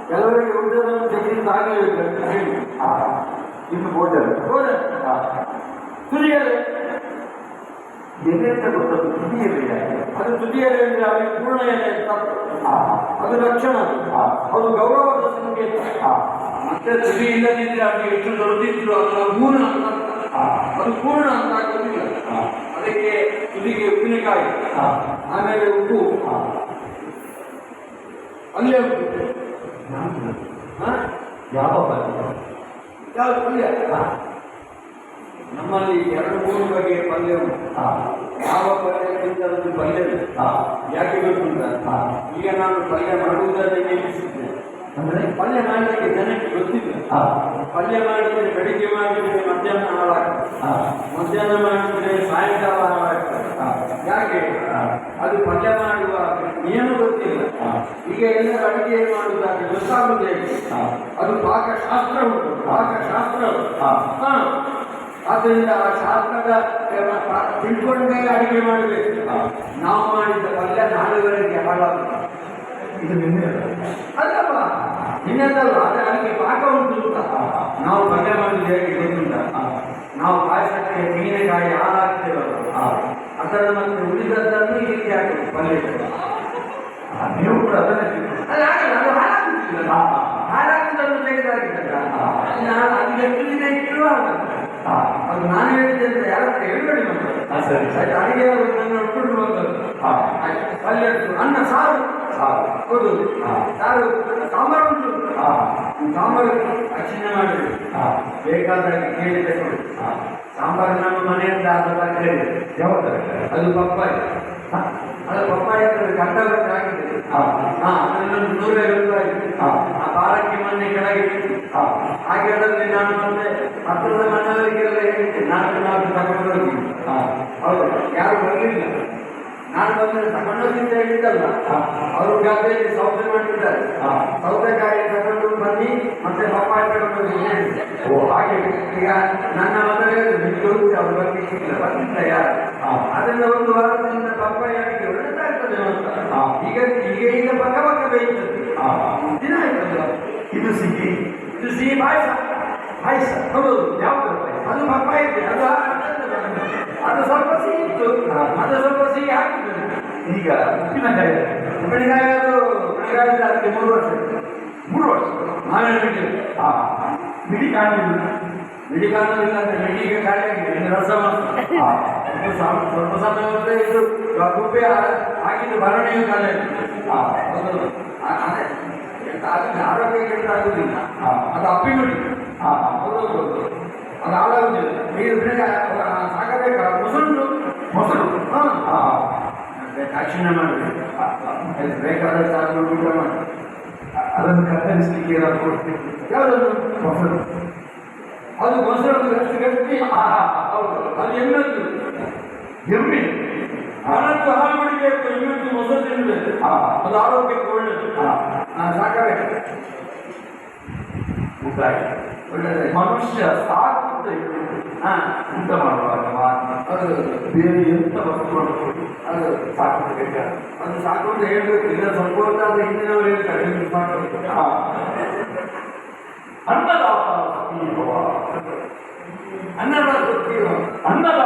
Speaker 1: ಕೆಲವರಿಗೆ ಊಟವನ್ನು ತೆಗೆದು ಆಗಲೇಬೇಕು.
Speaker 3: ಇನ್ನು ಭೋಜನ
Speaker 1: ತುದಿಯಲೆ
Speaker 3: ಎಲೆ ಅಂತ ಗೊತ್ತದು, ತುದಿಯಲೆ
Speaker 1: ಅದು ತುದಿಯಲೆ ಅಂದರೆ ಅವರಿಗೆ ಪೂರ್ಣ ಎಲೆ ಅದು ಲಕ್ಷಣ, ಅದು ಗೌರವದ ಸಂಕೇತ. ಮತ್ತೆ ತುದಿ ಇಲ್ಲದಿದ್ದರೆ ಅವರಿಗೆ ಎಷ್ಟು ದೊಡ್ಡದಿದ್ರು ಅದರ ಪೂರ್ಣ ಅಂತ, ಅದು ಪೂರ್ಣ ಅಂತ ಆಗೋದಿಲ್ಲ. ಅದಕ್ಕೆ ತುದಿಗೆ ಉಪ್ಪಿನಕಾಯಿ, ಆಮೇಲೆ ಉಪ್ಪು, ಪಲ್ಯ ಉಂಟು.
Speaker 3: ಯಾವ
Speaker 1: ಯಾವ ಪಲ್ಯ? ನಮ್ಮಲ್ಲಿ 2-3 ಬಗೆಯ ಪಲ್ಯ ಉಂಟು. ಯಾವ ಪಲ್ಯಕ್ಕಿಂತ ಒಂದು ಪಲ್ಯ ಯಾಕೆ ಗೊತ್ತುಂಟ? ಈಗ ನಾನು ಪಲ್ಯ ಮಾಡುವುದನ್ನೇ ನಿಲ್ಲಿಸಿದ್ದೇನೆ.
Speaker 3: ಅಂದ್ರೆ
Speaker 1: ಪಲ್ಯ ಮಾಡಲಿಕ್ಕೆ ಜನಕ್ಕೆ ಗೊತ್ತಿಲ್ಲ. ಪಲ್ಯ ಮಾಡಿದರೆ ಬೆಳಿಗ್ಗೆ ಮಾಡಿದರೆ ಮಧ್ಯಾಹ್ನ ಹಾಳಾಗ್ತದೆ, ಮಧ್ಯಾಹ್ನ ಮಾಡಿದರೆ ಸಾಯಂಕಾಲ ಹಾಳಾಗ್ತದೆ. ಯಾಕೆ? ಅದು ಪಲ್ಯ ಮಾಡುವ ನಿಯಮ ಗೊತ್ತಿಲ್ಲ. ಈಗ ಎಲ್ಲರೂ ಅಡುಗೆ ಮಾಡುವುದಾಗಿ ಗೊತ್ತಾಗುವುದೇ, ಅದು ಪಾಕಶಾಸ್ತ್ರ ಉಂಟು, ಪಾಕಶಾಸ್ತ್ರ. ಆದ್ದರಿಂದ ಆ ಶಾಸ್ತ್ರದ ತಿಳ್ಕೊಂಡೇ ಅಡುಗೆ ಮಾಡಬೇಕು. ನಾವು ಮಾಡಿದ ಪಲ್ಯ ನಾಳೆವರೆಗೆ ಹಾಳಾಗುತ್ತೆ.
Speaker 3: ಇದು ನಿನ್ನೆ
Speaker 1: ಅಲ್ಲಪ್ಪ, ನಿನ್ನೆದಲ್ಲ, ಆದರೆ ಅದಕ್ಕೆ ಪಾಕ ಉಂಟು ಅಂತ. ನಾವು ಪಲ್ಯ ಮಾಡುವುದು ಹೇಗೆ ಗೊತ್ತುಂಟ? ನಾವು ಪಾಯಸಕ್ಕೆ ತೆಂಗಿನಕಾಯಿ ಹಾಳಾಗ್ತೇವಲ್ಲ, ಅದರ ಮತ್ತೆ ಉಳಿದದ್ದನ್ನು ಇದಕ್ಕೆ ಹಾಕಬೇಕು ಪಲ್ಯ.
Speaker 3: ನೀವು ಕೂಡ ಅದನ್ನೇ
Speaker 1: ಅಲ್ಲ, ಆಗಲ್ಲ, ಅದು ಹಾಳಾಗುತ್ತಿಲ್ಲ. ಹಾಳಾಗುವುದನ್ನು ತೆಗೆದಾಕಿದ್ದಲ್ಲ, ನಾನು ಅದು ಎಷ್ಟು ದಿನ ಇಟ್ಟರೂ ಆಗಲ್ಲ. ಅದು ನಾನು ಹೇಳಿದ್ದೆ ಅಂತ ಯಾರ ಹೇಳ್ಬೇಡಿ. ಮತ್ತೆ ಅಡಿಗೆ ನನ್ನ ಉಟ್ಕೊಂಡು ಬಂದದ್ದು ಪಲ್ಯ, ಅನ್ನ, ಸಾರು. ಹೌದು, ಸಾರು, ಸಾಂಬಾರು ಉಂಟು. ಸಾಂಬಾರು ಅಚ್ಚಿನ ಮಾಡಬೇಕು, ಬೇಕಾದಾಗಿ ಕೇಳಿ ತಗೊಳ್ಳಿ. ಸಾಂಬಾರು ನಮ್ಮ ಮನೆಯಿಂದ ಆದ ತರಕಾರಿ
Speaker 3: ಯಾವಾಗ
Speaker 1: ಅದು ಪಪ್ಪಾಯಿ. ಅದು ಪಪ್ಪಾಯಿ ಗಂಡ ಆಗಿದೆ. ಅದನ್ನೊಂದು 150 ರೂಪಾಯಿ ಆ ಬಾರಕ್ಕೆ ಮೊನ್ನೆ ಕೆಳಗೆ ಹಾಗೆ ಅದರಲ್ಲಿ ನಾನು ಮತ್ತೆ ಹತ್ತಿರದ ಮನೆಯವರಿಗೆಲ್ಲ ಹೇಳಿದ್ದೆ, 4 ತಗೊಂಡು ಹೋಗಿ. ಹೌದು, ಯಾರು ಬರಲಿಲ್ಲ. ನಾನು ಬಂದರೆ ತಗೊಂಡೋಗಿ ಅಂತ ಹೇಳಿದ್ದಲ್ಲ, ಅವರು ಗದ್ದೆಯಲ್ಲಿ ಸೌದೆ ಮಾಡಿದ್ದಾರೆ. ಸೌತೆಕಾಯಿ ತಗೊಂಡು ಬನ್ನಿ, ಮತ್ತೆ ಪಪ್ಪಾಯಿ ತಗೊಂಡು ಹೇಳಿದ್ದೆ. ಹಾಗೆ ಈಗ ನನ್ನ ಮದುವೆ ಅವ್ರ ಬಗ್ಗೆ ಬರ್ತಿಲ್ಲ ಯಾರು. ಅದರಿಂದ 1 ವಾರದಿಂದ ಪಪ್ಪಾಯಿ ಆಗಿ ಒಳ್ಳೆದಾಗ್ತದೆ ಅಂತ. ಈಗ ಪಕ್ಕ ಬೇಯ್ತದೆ. ದಿನ ಆಯ್ತಲ್ಲ.
Speaker 3: ಇದು ಸಿಹಿ,
Speaker 1: ಇದು ಸಿಹಿ ಪಾಯಸ. ಪಾಯಸ ಹೌದು. ಯಾವುದು? ಅದು ಪಪ್ಪಾಯಿ ಇದೆ. ಅದು ಸ್ವಲ್ಪ ಸಿಹಿ ಇತ್ತು, ಅದು ಸ್ವಲ್ಪ ಸಿಹಿ ಹಾಕಿದ್ದು.
Speaker 3: ಈಗ ಉಪ್ಪಿನಕಾಯಿ
Speaker 1: ಉಪ್ಪಿನಕಾಯಿ ಅದಕ್ಕೆ 3 ವರ್ಷ.
Speaker 3: 3 ವರ್ಷ
Speaker 1: ಮಾವಿನ ಮಿಡಿ.
Speaker 3: ಮಿಡಿ ಕಾಣಲಿಲ್ಲ.
Speaker 1: ಮಿಡಿ ಕಾಣಲಿಲ್ಲ ಅಂದ್ರೆ ಮಿಡಿಗೆ ಖಾಲಿ ಆಗಿದೆ. ಇನ್ನು ರಸ ಸ್ವಲ್ಪ ಸಮಯ ಹೋದ್ರೆ ಇದು ಗುಪ್ಪೆ ಹಾಕಿದ್ದು ಭರಣಿಯು ಖಾಲಿ ಆಗಿದೆ. ಅದಕ್ಕೆ ಆರೋಗ್ಯ ಕೆಟ್ಟ ಆಗುದಿಲ್ಲ. ಅದು ಅಪ್ಪಿನುಡಿ. ಅದು ಹಾಳಾಗುದಿಲ್ಲ. ನೀರು ಸಾಕಬೇಕ. ಮೊಸರು ದಾಕ್ಷಿಣ್ಯ ಮಾಡಬೇಕು. ಬೇಕಾದಷ್ಟು ಊಟ ಮಾಡಿ
Speaker 3: ಅದನ್ನು ಕತ್ತರಿಸಲಿಕ್ಕೆ ಏನಾದ್ರು ಕೊಡ್ತೀವಿ.
Speaker 1: ಯಾವುದನ್ನು?
Speaker 3: ಮೊಸರು.
Speaker 1: ಅದು ಮೊಸರು ಗಟ್ಟಿ. ಹೌದು, ಅದು ಎಣ್ಣದ್ದು.
Speaker 3: ಎಮ್ಮೆ
Speaker 1: ಹಣದ್ದು ಹಾಲು ಕುಡಿಬೇಕು, ಇನ್ನೊಂದು ಮೊಸರು ತಿನ್ನಬೇಕು. ಅದು ಆರೋಗ್ಯಕ್ಕೆ ಒಳ್ಳೆಯದು. ಸಾಕಬೇಕು.
Speaker 3: ಊಟ ಮನುಷ್ಯ ಸಾಕು ಅಂತ ಊಟ ಮಾಡುವಾಗ
Speaker 1: ಅದು
Speaker 3: ಬೇರೆ ಎಂತ ವಸ್ತುಗಳು ಕೊಡಿ
Speaker 1: ಅದು
Speaker 3: ಸಾಕು ಬೇಕಾ
Speaker 1: ಅದು ಸಾಕು ಅಂತ ಹೇಳ್ಬೇಕು. ಇಲ್ಲ ಸ್ವಲ್ಪ ಹೊತ್ತಾದ್ರೆ ಹಿಂದಿನವರು ಹೇಳ್ತಾರೆ ನಿಮ್ಗೆ ಸಾಕು.
Speaker 3: ಅನ್ನದಾತ ಅನ್ನದಾತ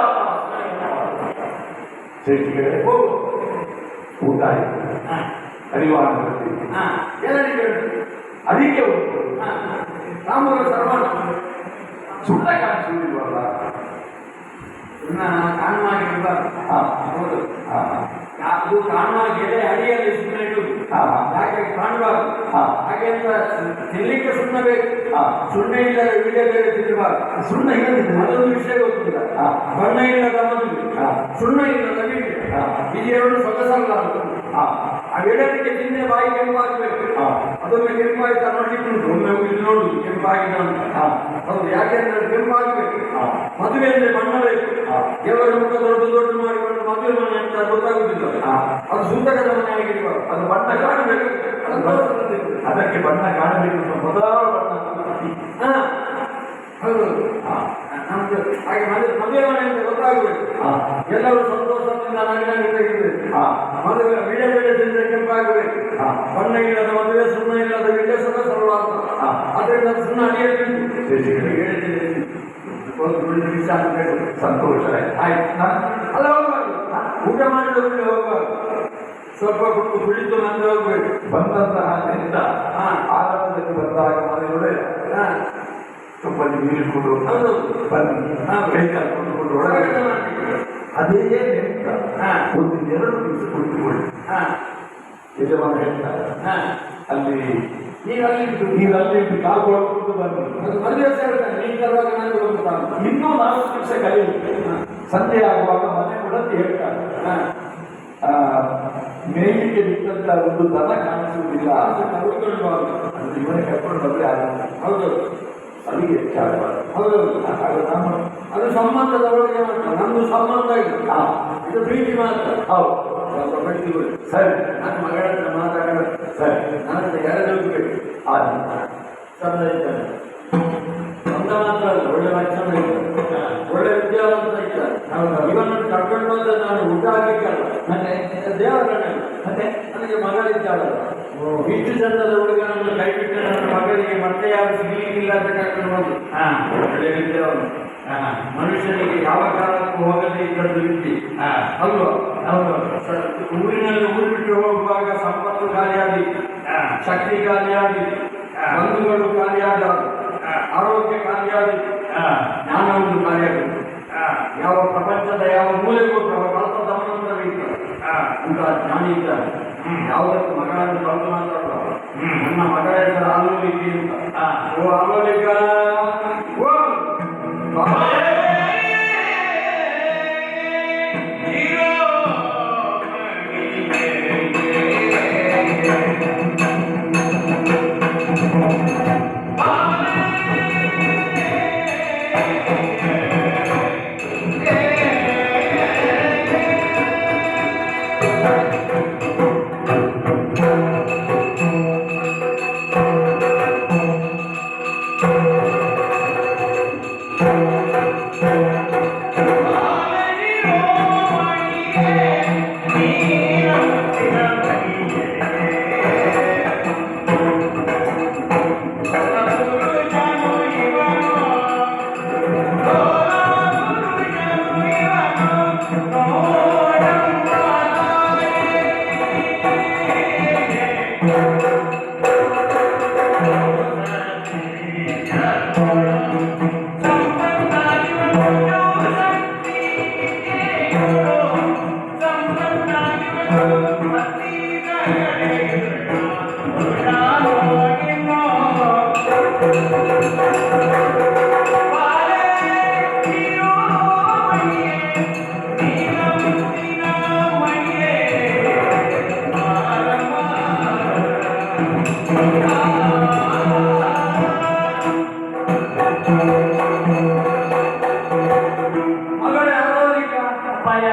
Speaker 3: ಶ್ರೇಷ್ಠಿಗಳೇ ಊಟ ಆಯಿತು ಅರಿವಾನ
Speaker 1: ಎಲ್ಲರಿಗೆ
Speaker 3: ಅದಕ್ಕೆ ಉಂಟು
Speaker 1: ರಾಮರ ಸರ್ವಾನ
Speaker 3: ಸುಳ್ಳ ಕಾಣಿಸುವುದಿಲ್ವಲ್ಲ
Speaker 1: ಕಾಣುವಾಗಿರ್ಬಾರ್ದು. ಹೌದು, ಅದು ಕಾಣುವಾಗ ಎಲೆ ಅಡಿಯಲ್ಲಿ ಸುಮ್ಮನೆ ಇಡುವುದು. ಯಾಕೆ ಕಾಣಬಾರ್ದು? ಹಾಗೆ ಅಂತ ತಿನ್ಲಿಕ್ಕೆ ಸುಣ್ಣ ಬೇಕು. ಸುಣ್ಣ ಇಲ್ಲದ ವಿಡಿಯೋ ಬೇರೆ ತಿನ್ನಬಾರ್ದು.
Speaker 3: ಸುಣ್ಣ ಇಲ್ಲದಿದ್ದರೆ
Speaker 1: ಅದೊಂದು ವಿಷಯ ಗೊತ್ತಿಲ್ಲ. ಬಣ್ಣ ಇಲ್ಲದ ಮದುವೆ, ಸುಣ್ಣ ಇಲ್ಲದ ವಿಡಿಯೋ, ಇದೆರಡು ಸೊಗಸಲ್ಲ ಅಂತ. ಆ ಗಿಡಕ್ಕೆ ತಿನ್ನೆ ಬಾಯಿ ಕೆಂಪಾಗಬೇಕು. ಅದೊಮ್ಮೆ ಕೆಂಪಾಯ್ತಾ ನೋಡ್ಲಿಕ್ಕೆ ಒಮ್ಮೆ ಇಲ್ಲಿ ನೋಡುದು ಕೆಂಪಾಗಿದೆ ಅಂತ. ಹೌದು, ಯಾಕೆಂದ್ರೆ ಕೆಂಪಾಗಬೇಕು. ಮದುವೆ ಅಂದ್ರೆ ಬಣ್ಣ ಬೇಕು. ದೇವರ ಮುಖ ದೊಡ್ಡ ದೊಡ್ಡ ಮಾಡಿಕೊಂಡು ಮದುವೆ ಮನೆ ಅಂತ ಗೊತ್ತಾಗುದಿಲ್ಲ. ಅದು ಸೂತಕದ ಮನೆ ಆಗಿರ್ಬಾರ್ದು. ಅದು ಬಣ್ಣ ಕಾಣಬೇಕು.
Speaker 3: ಅದಕ್ಕೆ ಬಣ್ಣ ಕಾಣಬೇಕು. ಮೊದಲು ಬಣ್ಣ
Speaker 1: ಹೌದು, ನಮ್ದು ಹಾಗೆ ಮದುವೆ ಮನೆ ಅಂತ ಗೊತ್ತಾಗಬೇಕು. ಎಲ್ಲರೂ ಸಂತೋಷದಿಂದ ನಗನಾಗಿ ತೆಗಿಬೇಕು. ಮದುವೆ ವಿಳೆ ವಿಳೆ ತಿಂದ್ರೆ ಕೆಂಪಾಗಬೇಕು. ಬಣ್ಣ ಇಲ್ಲದ ಮದುವೆ, ಸುಣ್ಣ ಇಲ್ಲದ ವಿಳೆ ಸೊಗಸಲ್ಲ ಅಂತ. ಅದರಿಂದ ಸುಣ್ಣ ಅಡಿಯಲ್ಲಿ
Speaker 3: ಸಂತೋಷ
Speaker 1: ಆಯ್ತು. ಅಲ್ಲ ಹೋಗ್ಬಾರ್ದು, ಊಟ ಮಾಡಿದ ಮೇಲೆ ಹೋಗ್ಬಾರ್ದು. ಸ್ವಲ್ಪ ಕೊಟ್ಟು ಕುಳಿತು ಮಂದಿ ಹೋಗ್ಬೇಕು.
Speaker 3: ಬಂದಂತಹ ನೆಂದ ಆರಂಭದಲ್ಲಿ ಬಂದಾಗ ಮನೆಯೊಡೆ ಸ್ವಲ್ಪ ನೀರಿಕೊಂಡು ಬನ್ನಿ ಕೈ ಕಾಲ್ಕೊಂಡು ಒಳಗಡೆ ಅದೇ ನೆಂತ ಒಂದು 2 ದಿವಸ ಕುಳಿತುಕೊಳ್ಳಿ. ಯಜಮಾನ ಹೇಳ್ತಾರೆ ಅಲ್ಲಿ ನೀರಲ್ಲಿ ಕಾಲು ಕೊಟ್ಟು ಬನ್ನಿ.
Speaker 1: ಮದುವೆ ಹೇಳ್ತಾನೆ, ನೀನು ತರುವಾಗ ನಾನು ಹೋಗ್ತಾನೆ.
Speaker 3: ಇನ್ನೂ 4 ದಿವಸ ಕಲಿಯುತ್ತೆ. ಸಂಜೆ ಆಗುವಾಗ ಮನೆ ಕೊಡಂತ ಹೇಳ್ತಾರೆ. ಮೇಲಿಗೆ ಬಿಟ್ಟಂತ ಒಂದು ದನ ಕಾಣಿಸುವುದಿಲ್ಲ. ಅದು ಇವನೇ ಕರ್ಕೊಂಡು ಬಂದ್ರೆ ಆಗುತ್ತೆ.
Speaker 1: ಹೌದು,
Speaker 3: ಅಲ್ಲಿಗೆ ಹೆಚ್ಚಾಗಬಾರ್ದು.
Speaker 1: ಹೌದು, ಅದು ಸಂಬಂಧದ ಒಳಗೆ ಮಾತ್ರ. ನಮ್ದು ಸಂಬಂಧ ಇಲ್ಲ, ಇದು ಪ್ರೀತಿ ಮಾತ್ರ.
Speaker 3: ಹೌದು,
Speaker 1: ಸ್ವಲ್ಪ ಬೆಳೆಸಿಕೊಳ್ಳಿ.
Speaker 3: ಸರಿ,
Speaker 1: ನನ್ನ ಮಗಳ ಹತ್ರ ಮಾತಾಡೋದು.
Speaker 3: ಸರಿ,
Speaker 1: ನನ್ನ ಎರಡು ಹೋಗ್ಬೇಕು. ಚಂದ ಇದ್ದಾನೆ, ಚಂದ ಮಾತ್ರ ಅಲ್ಲ, ಒಳ್ಳೆ ಲಕ್ಷಣ ಇದ್ದಾರೆ, ಒಳ್ಳೆ ವಿದ್ಯಾವಂತ ಇದ್ದಾರೆ. ಇವನನ್ನು ಕರ್ಕೊಂಡು ಬಂದ ನಾನು ಊಟ ಹಾಕಿದ್ದಲ್ಲ, ದೇವರನ್ನ ಮತ್ತೆ ನನಗೆ ಮಗಳಿದ್ದಾಳಲ್ಲ. ಇಷ್ಟು ಚಂದದ ಹುಡುಗನನ್ನು ಕೈ ಬಿಟ್ಟು ನನ್ನ ಮಗಳಿಗೆ ಮತ್ತೆ ಯಾರು ಸಿಗಲಿಕ್ಕಿಲ್ಲ ಅಂತ ಕರ್ಕೊಂಡು ಬಂದು ಒಳ್ಳೆ ವಿದ್ಯಾವಂತ. ಮನುಷ್ಯನಿಗೆ ಯಾವ ಕಾಲಕ್ಕೂ ಹೋಗದೇ ಇದ್ದದ್ದು ವಿದ್ಯೆ ಅಲ್ವಾ? ಊರಿನಲ್ಲಿ ಊರು ಬಿಟ್ಟು ಹೋಗುವಾಗ ಸಂಪತ್ತು ಖಾಲಿಯಾಗಿತ್ತು, ಶಕ್ತಿ ಖಾಲಿಯಾಗಿತ್ತು, ಬಂಧುಗಳು ಖಾಲಿಯಾದವು, ಆರೋಗ್ಯ ಖಾಲಿಯಾಗಿತ್ತು, ಜ್ಞಾನವನ್ನು ಖಾಲಿಯಾಗಿತ್ತು. ಯಾವ ಪ್ರಪಂಚದ ಯಾವ ಮೂಲೆಗೂ ಕಲ್ಪದವನಂತರಿದ್ದಾರೆ ಅಂತ ಜ್ಞಾನಿ ಇದ್ದಾರೆ. ಯಾವುದಕ್ಕೂ ಮಗಳನ್ನು ಬಂದು ಮಾತಾಡುವ ನನ್ನ ಮಗಳ ಹೆಸರು ಆಲೋಲಿಕೆ ಅಂತ. ಓ ಆಲೋಲಿಕ,
Speaker 2: ಅಪ್ಪಯ್ಯ.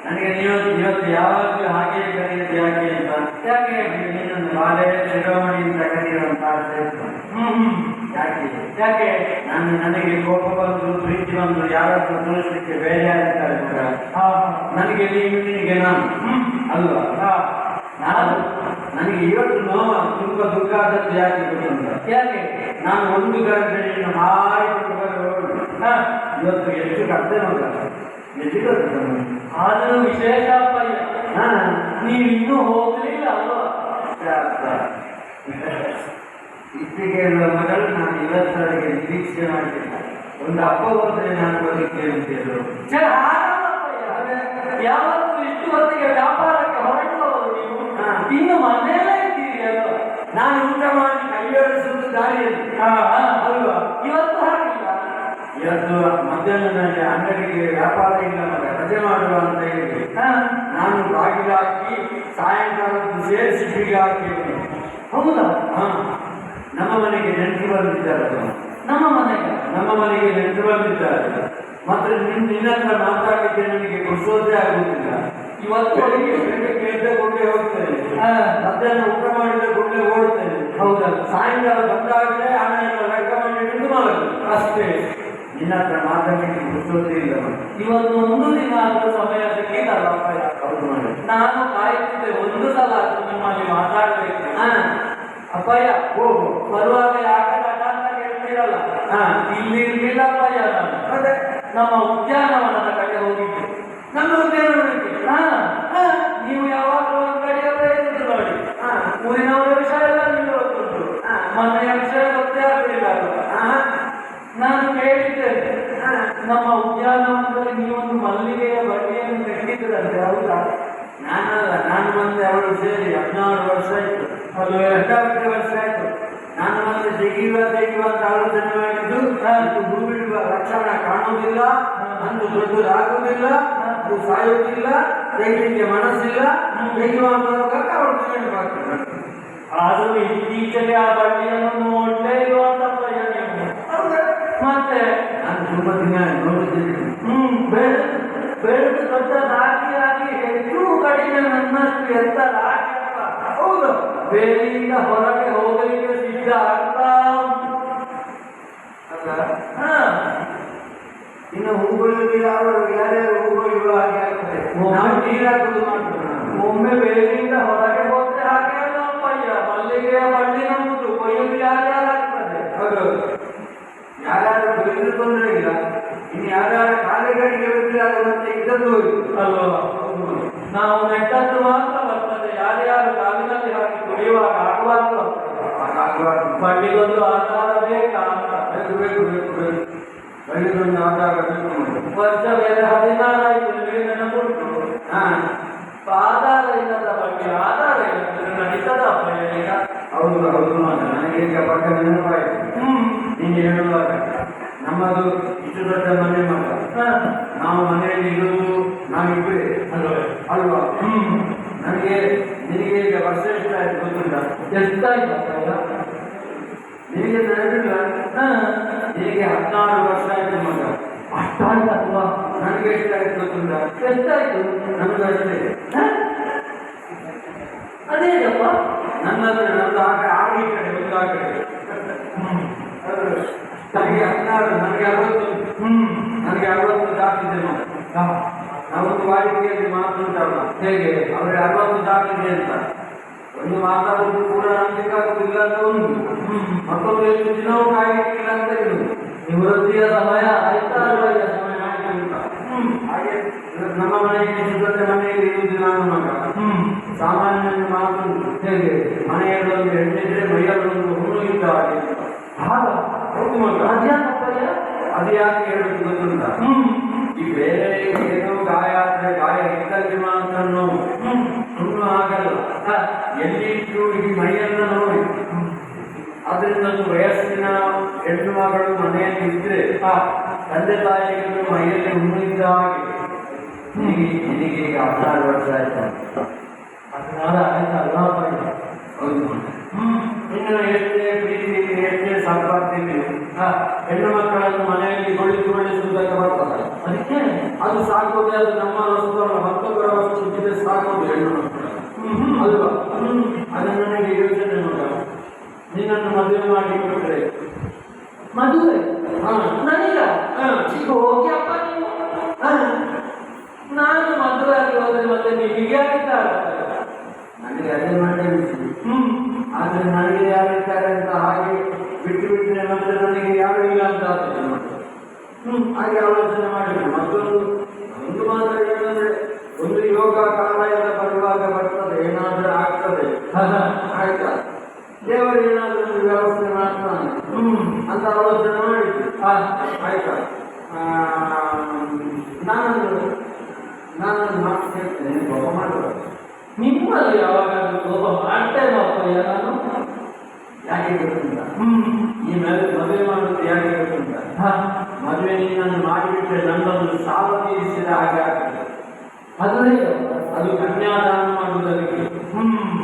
Speaker 3: ನನಗೆ ಇವತ್ತು ಯಾವಾಗಲೂ ಹಾಗೆ ಕರೆಯೋದು ಯಾಕೆ ಅಂತ.
Speaker 2: ಯಾಕೆ?
Speaker 3: ನಿನ್ನನ್ನು ಬಾಲೆ ಶಿರೋಮಣಿ ಅಂತ ಕರೆಯುವಂತ ಆಸೆ ಇತ್ತು. ಯಾಕೆ?
Speaker 2: ಯಾಕೆ?
Speaker 3: ನನಗೆ ಕೋಪ ಬಂದು ಪ್ರೀತಿ ಬಂದು ಯಾರಾದ್ರೂ ತೋರಿಸ್ಲಿಕ್ಕೆ ಬೇರೆ ಆಗ್ತಾರೆ ನನಗೆ ನಿನಗೆ ನಾನು ಅಲ್ವಾ. ನನಗೆ ಇವತ್ತು ನೋವು ತುಂಬಾ ದುಃಖ ಆದದ್ದು ಯಾಕೆ ಗೊತ್ತುಂಟ?
Speaker 2: ಯಾಕೆ?
Speaker 3: ನಾನು ಒಂದು ಗಂಟೆಯನ್ನು ಹಾರಿಕೊಂಡು ಇವತ್ತು ಎಷ್ಟು ಕಷ್ಟ ನೋಡ ಎಷ್ಟು ಕಷ್ಟ.
Speaker 2: ಆದರೂ ವಿಶೇಷ ಅಪ್ಪಯ್ಯ, ನೀವಿನ್ನೂ ಹೋಗಲಿಲ್ಲ ಅಲ್ವಾ?
Speaker 3: ಇತ್ತಿಗೆ ಮಗಳು ನಾನು ಇವತ್ತವರೆಗೆ ನಿರೀಕ್ಷೆ ಮಾಡಲಿಲ್ಲ. ಒಂದು ಹಬ್ಬ ಹೋದ್ರೆ ನಾನು ಬದುಕೇನೆ ಅಂತ ಹೇಳುದು.
Speaker 2: ಯಾವತ್ತು ಇಷ್ಟು ಹೊತ್ತಿಗೆ ವ್ಯಾಪಾರಕ್ಕೆ ಹೊರಟುವವರು ನೀವು ಇನ್ನು ಮನೆಯಲ್ಲೇ ಇದ್ದೀರಿ ಅಲ್ವಾ?
Speaker 3: ನಾನು ಊಟ ಮಾಡಿ ಕೈಯೊಳಿಸುವುದು ದಾರಿಯಲ್ಲಿ ಅಲ್ವಾ?
Speaker 2: ಇವತ್ತು ಹಾಗಿಲ್ಲ.
Speaker 3: ಇವತ್ತು ಮಧ್ಯಾಹ್ನ ನನಗೆ ಅಂಗಡಿಗೆ ವ್ಯಾಪಾರ ಇಲ್ಲ ಮಗ, ರಜೆ ಮಾಡುವ ಅಂತ ಹೇಳಿ ನಾನು ಬಾಗಿಲು ಹಾಕಿ ಸಾಯಂಕಾಲದ್ದು ಸೇರಿಸಿ ಬೀಗ ಹಾಕಿ.
Speaker 2: ಹೌದಾ?
Speaker 3: ನಮ್ಮ ಮನೆಗೆ ನೆಂಟರು ಬಂದಿದ್ದಾರೆ.
Speaker 2: ನಮ್ಮ ಮನೆಗೆ
Speaker 3: ನೆಂಟರು ಬಂದಿದ್ದಾರೆ. ಮತ್ತೆ ನಿನ್ನ ಹತ್ರ ಮಾತಾಡಲಿಕ್ಕೆ ನನಗೆ ಕುಡಿಸೋದೇ ಆಗುತ್ತಿಲ್ಲ.
Speaker 2: ಇವತ್ತು
Speaker 3: ಬೆಳಗ್ಗೆ ಎದ್ದ ಕೂಡಲೇ ಹೋಗ್ತೇನೆ, ಮಧ್ಯಾಹ್ನ ಊಟ ಮಾಡಿದ ಕೂಡಲೇ ಓಡ್ತೇನೆ.
Speaker 2: ಹೌದಾ?
Speaker 3: ಸಾಯಂಕಾಲ ಬಂದಾಗಲೇ ಹಣೆಲ್ಲ ಲೆಕ್ಕ ಮಾಡಿ ಹಿಡಿದು ಮಾಡೋದು ಅಷ್ಟೇ. ನಿನ್ನ ಹತ್ರ ಮಾತಾಡಲಿಕ್ಕೆ ಕುಡಿಸೋದೇ ಇಲ್ಲ.
Speaker 2: ಇವತ್ತು ಒಂದು ದಿನ ಆದರೂ ಸಮಯ ಸಿಕ್ಕಿದಲ್ಲ ಅಪ್ಪಯ್ಯ.
Speaker 3: ಹೌದು ಮಾಡಿ.
Speaker 2: ನಾನು ಕಾಯುತ್ತಿದ್ದೆ ಒಂದು ಸಲ ಆದರೂ ನಿಮ್ಮಲ್ಲಿ ಮಾತಾಡಬೇಕು. ಅಪ್ಪಯ್ಯ ಬರುವಾಗ ಯಾಕೆ ನಟ ಅಂತ ಕೇಳ್ತೀರಲ್ಲ, ಇಲ್ಲಿ ಇರ್ಲಿಲ್ಲ ಅಪ್ಪಯ್ಯ. ನಾನು ನಮ್ಮ ಉದ್ಯಾನವನದ ಕಡೆ ಹೋಗಿದ್ದೆ.
Speaker 3: ನಮ್ಮ ಉದ್ಯಾನವನಕ್ಕೆ
Speaker 2: ನೀವು ಯಾವಾಗಲೂ ಒಂದು ಕಡೆಯಲ್ಲೇ ಇರುವುದು ನೋಡಿ. ಊರಿನವರ ವಿಷಯ ಎಲ್ಲ ನಿಮಗೆ ಗೊತ್ತುಂಟು, ಮನೆಯ ವಿಷಯ ಗೊತ್ತೇ ಆಗಲಿಲ್ಲ ಅಲ್ವಾ? ನಾನು ಕೇಳಿದ್ದೇನೆ, ನಮ್ಮ ಉದ್ಯಾನವನದಲ್ಲಿ ನೀವೊಂದು ಮಲ್ಲಿಗೆಯ ಬಳ್ಳಿಯನ್ನು ನೆಟ್ಟಿದ್ರಂತೆ, ಹೌದಾ?
Speaker 3: ನಾನು ಮತ್ತೆ ಅವರು ಸೇರಿ 16 ವರ್ಷ ಆಯ್ತು. 18 ವರ್ಷ ಆಯ್ತು. ನಾನು ಮತ್ತೆ ತೆಗೆಯುವ ಅಂತ ಆಲೋಚನೆ ಮಾಡಿದ್ದು. ಹೂ ಬಿಡುವ ಲಕ್ಷಣ ಕಾಣುವುದಿಲ್ಲ, ಅಂದು ದೊಡ್ಡದಾಗುವುದಿಲ್ಲ, ಅದು ಸಾಯುವುದಿಲ್ಲ, ತೆಗೆಯಲಿಕ್ಕೆ ಮನಸ್ಸಿಲ್ಲ, ತೆಗೆಯುವಂತ ಅವರು ಹೇಳ್ಬಾರ್ದು.
Speaker 2: ಆದರೂ ಇತ್ತೀಚೆಗೆ ಆ ಬಳ್ಳಿಯನ್ನು ನೋಡಲೇ ಇರುವಂತಪ್ಪ ಮತ್ತೆ
Speaker 3: ನಾನು ತುಂಬಾ ದಿನ ನೋಡಿದ್ದೀನಿ.
Speaker 2: ಬೆಳೆದು ದೊಡ್ಡದಾಗಿ ಹೆಚ್ಚು ಕಡಿಮೆ ನನ್ನಷ್ಟು ಎತ್ತರಾಗಿ ಹೌದು ಬೇರೆಯಿಂದ ಹೊರಗೆ ಹೋಗಲಿಕ್ಕೆ ಸಿದ್ಧ ಆಗ್ತಾ
Speaker 3: ಇನ್ನು ಹೂಗಳು ಯಾರ್ಯಾರು ಹೂಗಳು ಹಾಗೆ ಆಗ್ತದೆ. ನಾವು ನೀರಾಗುವುದು ಮಾಡ್ತೇವೆ.
Speaker 2: ಒಮ್ಮೆ ಬೇರೆಯಿಂದ ಹೊರಗೆ ಹೋದ್ರೆ ಹಾಗೆ ಅಲ್ಲ ಅಪ್ಪಯ್ಯ. ಮಲ್ಲಿಗೆಯ ಬಳ್ಳಿ ನಮ್ಮದು ಕೊಯ್ಯಲು ಯಾರ್ಯಾರಾಗ್ತದೆ.
Speaker 3: ಯಾರು ಬೆಳೆದು ತೊಂದರೆ ಇಲ್ಲ. ಇನ್ನು ಯಾರ್ಯಾರ ಕಾಲೆಗಳಿಗೆ ಬಿಟ್ಟರೆ ಮತ್ತೆ ಇದ್ದದ್ದು
Speaker 2: ಅಲ್ವಾ? ನಾವು ನೆಟ್ಟದ್ದು ಮಾತ್ರ ಬರ್ತದೆ, ಯಾರ್ಯಾರು ಕಾಲಿನಲ್ಲಿ ಹಾಕಿ ಕುಡಿಯುವಾಗ ಆಗುವಾಗ ಬಳ್ಳಿಗೊಂದು ಆಧಾರ ಬೇಕಾ ಅಂತ.
Speaker 3: ಬೇಕು ಬಳ್ಳಿಗೊಂದು ಆಧಾರ ಬೇಕು.
Speaker 2: ವರ್ಷ ಬೇರೆ 16 ಆಯ್ತು, ನಿಮಗೆ ನೆನಪುಂಟು? ಆಧಾರ ಇಲ್ಲದ ಬಳ್ಳಿ ಆಧಾರ ಇಲ್ಲ ನಡೀತದ ಅಪ್ಪಯ್ಯ ಈಗ?
Speaker 3: ಹೌದು ನನಗೆ ಈಗ ಪಕ್ಕ ನೆನಪಾಯಿತು ನಿಂಗೆ ಹೇಳುವಾಗ. ನಮ್ಮದು ಇಷ್ಟು ದೊಡ್ಡ ಮನೆ ಮಗ, ನಾವು ಮನೆಯಲ್ಲಿ ಇರುವುದು ನಾವಿಬ್ಬರೇ ಅಲ್ವಾ? ನನಗೆ ನಿನಗೆ ಈಗ ವರ್ಷ ಎಷ್ಟಾಯ್ತು ಗೊತ್ತಿಲ್ಲ?
Speaker 2: ಎಷ್ಟಾಯ್ತು?
Speaker 3: ನಿನಗೆ ನೆನಪಿಲ್ಲ? ನಿನಗೆ 16 ವರ್ಷ ಆಯ್ತು ಮಗ.
Speaker 2: ಅಷ್ಟಾಯ್ತಲ್ವಾ?
Speaker 3: ನನಗೆ ಎಷ್ಟಾಯ್ತು ಗೊತ್ತಿಲ್ಲ?
Speaker 2: ಎಷ್ಟಾಯ್ತು?
Speaker 3: ನನಗೂ ಅಷ್ಟೇ.
Speaker 2: ಅದೇನಪ್ಪ?
Speaker 3: ನಂದು ಆಗಿ ಕಡೆ ಒಂದು ಆ ಕಡೆ ನನಗೆ 16, ನನಗೆ 60. ನನಗೆ 60 ದಾಟಿದೆ ಮಗ. ನಾವೊಂದು ವಾಡಿಕೆಯಲ್ಲಿ ಮಾತುಂಟಲ್ಲ ಹೇಗೆ ಅವರಿಗೆ 60 ದಾಟಿದೆ ಅಂತ ಒಂದು ಮಾತಾಡುವುದು ಕೂಡ ನಂಬಿಕಾಗುವುದಿಲ್ಲ ಅಂತ ಒಂದು, ಮತ್ತೊಂದು ಎಷ್ಟು ದಿನವೂ ಕಾಯಲಿಕ್ಕಿಲ್ಲ ಅಂತ ಇರುವುದು.
Speaker 2: ನಿವೃತ್ತಿಯ ಸಮಯ ಆಯ್ತಾ ಅಲ್ವಾ? ಸಮಯ ಆಯ್ತು ಅಂತ.
Speaker 3: ಹಾಗೆ ನಮ್ಮ ಮನೆಯಲ್ಲಿ ಸುಗತ ಮನೆಯಲ್ಲಿ ಇರುವುದು ನಾನು ಮಗ. ಸಾಮಾನ್ಯ ಮಾತುಂಟು ಹೇಗೆ ಮನೆಯಲ್ಲೊಂದು ಹೆಣ್ಣಿದ್ರೆ ಮೈಯಲ್ಲೊಂದು ಹುಣ್ಣು ಇದ್ದ ಹಾಗೆ. ಹೌದು ಮಗ. ಅದು ಯಾಕೆ ಹೇಳುದು ಗೊತ್ತುಂಟ? ಈ ಬೇರೆ ಏನೋ ಗಾಯ ಆದ್ರೆ ಗಾಯ ಇದ್ದಲ್ಲಿ ಮಾತ್ರ ನೋವು, ಹುಣ್ಣು ಆಗಲ್ಲ. ಎಲ್ಲಿಟ್ಟು ಈ ಮೈಯನ್ನ ನೋಡಿ. ಅದರಿಂದ ವಯಸ್ಸಿನ ಹೆಣ್ಣು ಮಗಳು ಮನೆಯಲ್ಲಿ ಇದ್ರೆ ತಂದೆ ತಾಯಿಗಳು ಮೈಯಲ್ಲಿ ಹುಣ್ಣು ಇದ್ದ ಹಾಗೆ. ನಿನಗೆ ಈಗ 16 ವರ್ಷ ಆಯ್ತಾ?
Speaker 2: 16 ಆಯ್ತಾ?
Speaker 3: ಹೌದು. ಇನ್ನು ಎಷ್ಟೇ ಪ್ರೀತಿ ಎಷ್ಟೇ ಸಂಪಾದನೆ ಹೆಣ್ಣು ಮಕ್ಕಳನ್ನು ಮನೆಯಲ್ಲಿ ಗೊಳಿಸುವುದಕ್ಕೆ ಬರ್ತದೆ.
Speaker 2: ಅದಕ್ಕೆ
Speaker 3: ಅದು ಸಾಕೋದೇ, ಅದು ನಮ್ಮ ವಸ್ತುವಲ್ಲ, ಮತ್ತೊಬ್ಬರ ವಸ್ತು ಇದ್ದರೆ ಸಾಕೋದು ಹೆಣ್ಣು ಮಕ್ಕಳು ಅಲ್ವಾ? ಅದನ್ನು ನನಗೆ ಯೋಚನೆ ಮಾಡ, ನಿನ್ನನ್ನು ಮದುವೆ ಮಾಡಿ ಕೊಟ್ಟರೆ
Speaker 2: ಮದುವೆ
Speaker 3: ಹಾ
Speaker 2: ನನಗ ಈಗ ಹೋಗಿ ಅಪ್ಪ ನೀವು ನಾನು ಮದುವೆ ಆಗಿ ಹೋದ್ರೆ ಮತ್ತೆ ನೀವು ಹೀಗೆ ಆಗಿದ್ದಾರೆ.
Speaker 3: ನನಗೆ ಅದೇ ಮಾಡಿ ಆದ್ರೆ ನನಗೆ ಯಾರಿದ್ದಾರೆ ಅಂತ ಹಾಗೆ ಬಿಟ್ಟು ಬಿಟ್ಟರೆ ಮತ್ತೆ ನನಗೆ ಯಾರು ಇಲ್ಲ ಅಂತ ಆಗ್ತದೆ ಮತ್ತೆ. ಹಾಗೆ ಆಲೋಚನೆ ಮಾಡಿದ್ರು. ಒಂದು ಮಾತ್ರ ಏನಂದ್ರೆ, ಒಂದು ಯೋಗ ಕಾಲ ಎಲ್ಲ ಬರುವಾಗ ಬರ್ತದೆ, ಏನಾದ್ರೂ ಆಗ್ತದೆ, ಆಯ್ತಾ, ದೇವರು ಏನಾದ್ರೂ ಒಂದು ವ್ಯವಸ್ಥೆ ಮಾಡ್ತಾನೆ ಅಂತ ಆಲೋಚನೆ ಮಾಡಿದ್ರು. ಆಯ್ತಾ, ನಾನೊಂದು ಮಾತು ಹೇಳ್ತೇನೆ, ಕೋಪ ಮಾಡಬಾರ್ದು.
Speaker 2: ನಿಮ್ಮಲ್ಲಿ ಯಾವಾಗಾದ್ರೂ ಕೋಪ ಮಾಡ್ತೇನೆ ಅಪ್ಪಯ್ಯ ನಾನು.
Speaker 3: ಯಾಕೆ ಗೊತ್ತುಂಟ? ಈ ಮದುವೆ ಮಾಡುವುದು ಯಾಕೆ ಗೊತ್ತುಂಟ? ಮದುವೆ ನೀನನ್ನು ಮಾಡಿಬಿಟ್ರೆ ನನ್ನೊಂದು ಸಾಲ ತೀರಿಸಿದ ಹಾಗೆ ಆಗ್ತದೆ. ಅದು ಕನ್ಯಾದಾನ ಮಾಡುವುದಕ್ಕೆ.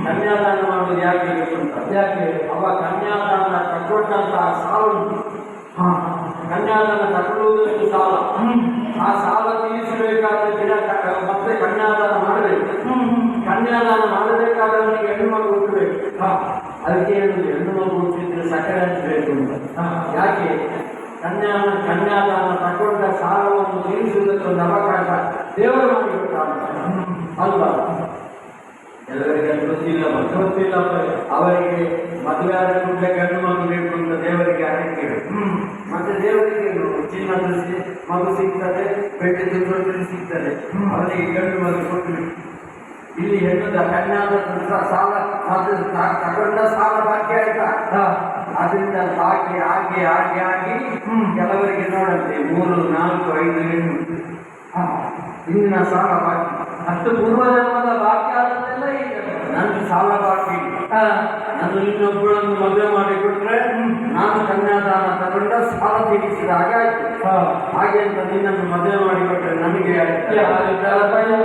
Speaker 3: ಕನ್ಯಾದಾನ ಮಾಡುವುದು ಯಾಕೆ ಗೊತ್ತುಂಟ?
Speaker 2: ಯಾಕೆ?
Speaker 3: ಅವ ಕನ್ಯಾದಾನ ತಗೊಂಡಂತಹ ಸಾಲ ಉಂಟು. ಕನ್ಯಾದಾನ ತಗೊಳ್ಳುವುದಕ್ಕೆ ಸಾಲ, ಆ ಸಾಲ ತೀರಿಸಬೇಕಾದ್ರೆ ಮತ್ತೆ ಕನ್ಯಾದಾನ ಮಾಡಬೇಕು. ಕನ್ಯಾದಾನ ಮಾಡಬೇಕಾದವನಿಗೆ ಹೆಣ್ಣು ಮಗು ಹುಟ್ಟಬೇಕು. ಅದಕ್ಕೆ ಹೇಳುದು, ಹೆಣ್ಣು ಮಗು ಹುಟ್ಟಿದ್ರೆ ಸಕ್ಕರೆ ಹಂಚಬೇಕು ಅಂತ. ಯಾಕೆ? ಕನ್ಯಾದಾನ ತಗೊಂಡ ಸಾಲವನ್ನು ತೀರಿಸುವುದಕ್ಕೆ ಒಂದು ಅವಕಾಶ ದೇವರು ಮಾಡಿಕೊಟ್ಟ ಅಲ್ವಾ? ಎಲ್ಲರಿಗೆ ಅದು ಗೊತ್ತಿಲ್ಲ, ಗೊತ್ತಿಲ್ಲ. ಅವರಿಗೆ ಮದುವೆ ಆದ ಕೂಡಲೇ ಗಂಡು ಮಗು ಬೇಕು ಅಂತ ದೇವರಿಗೆ ಹರಕೆ. ಮತ್ತೆ ದೇವರಿಗೆ ಚಿನ್ನದ ಮಗು ಸಿಗ್ತದೆ, ಬೆಳ್ಳಿದ್ದು ತೊಟ್ಟಿಲು ಸಿಗ್ತದೆ, ಅವರಿಗೆ ಗಂಡು ಮಗು ಕೊಟ್ಟು. ಇಲ್ಲಿ ಹೆಣ್ಣುದ ಕನ್ಯಾದ ಸಾಲ ತಗೊಂಡ ಸಾಲ ಬಾಕಿ ಆಯ್ತಾ? ಅದರಿಂದ ಬಾಕಿ ಆಗಿ ಆಗಿ ಆಗಿ ಕೆಲವರಿಗೆ ನೋಡಂತೆ 3, 4, 5 ಹೆಣ್ಣು ಇಂದಿನ ಸಾಲ ಬಾಕಿ.
Speaker 2: ಅಷ್ಟು ಪೂರ್ವಜನ್ಮದ ಬಾಕಿ ಆದದ್ದೆಲ್ಲ ಈಗ
Speaker 3: ನನ್ನ ಸಾಲ ಬಾಕಿ. ನಾನು ಇನ್ನೊಬ್ಬಳನ್ನು ಮದುವೆ ಮಾಡಿಕೊಟ್ರೆ ನಾನು ಕನ್ಯಾದಾನ ತಗೊಂಡ ಸಾಲ ತೀರಿಸಿದ ಹಾಗೆ ಆಯ್ತು. ಹಾಗೆ ಅಂತ ನಿನ್ನನ್ನು ಮದುವೆ ಮಾಡಿಕೊಟ್ರೆ ನನಗೆ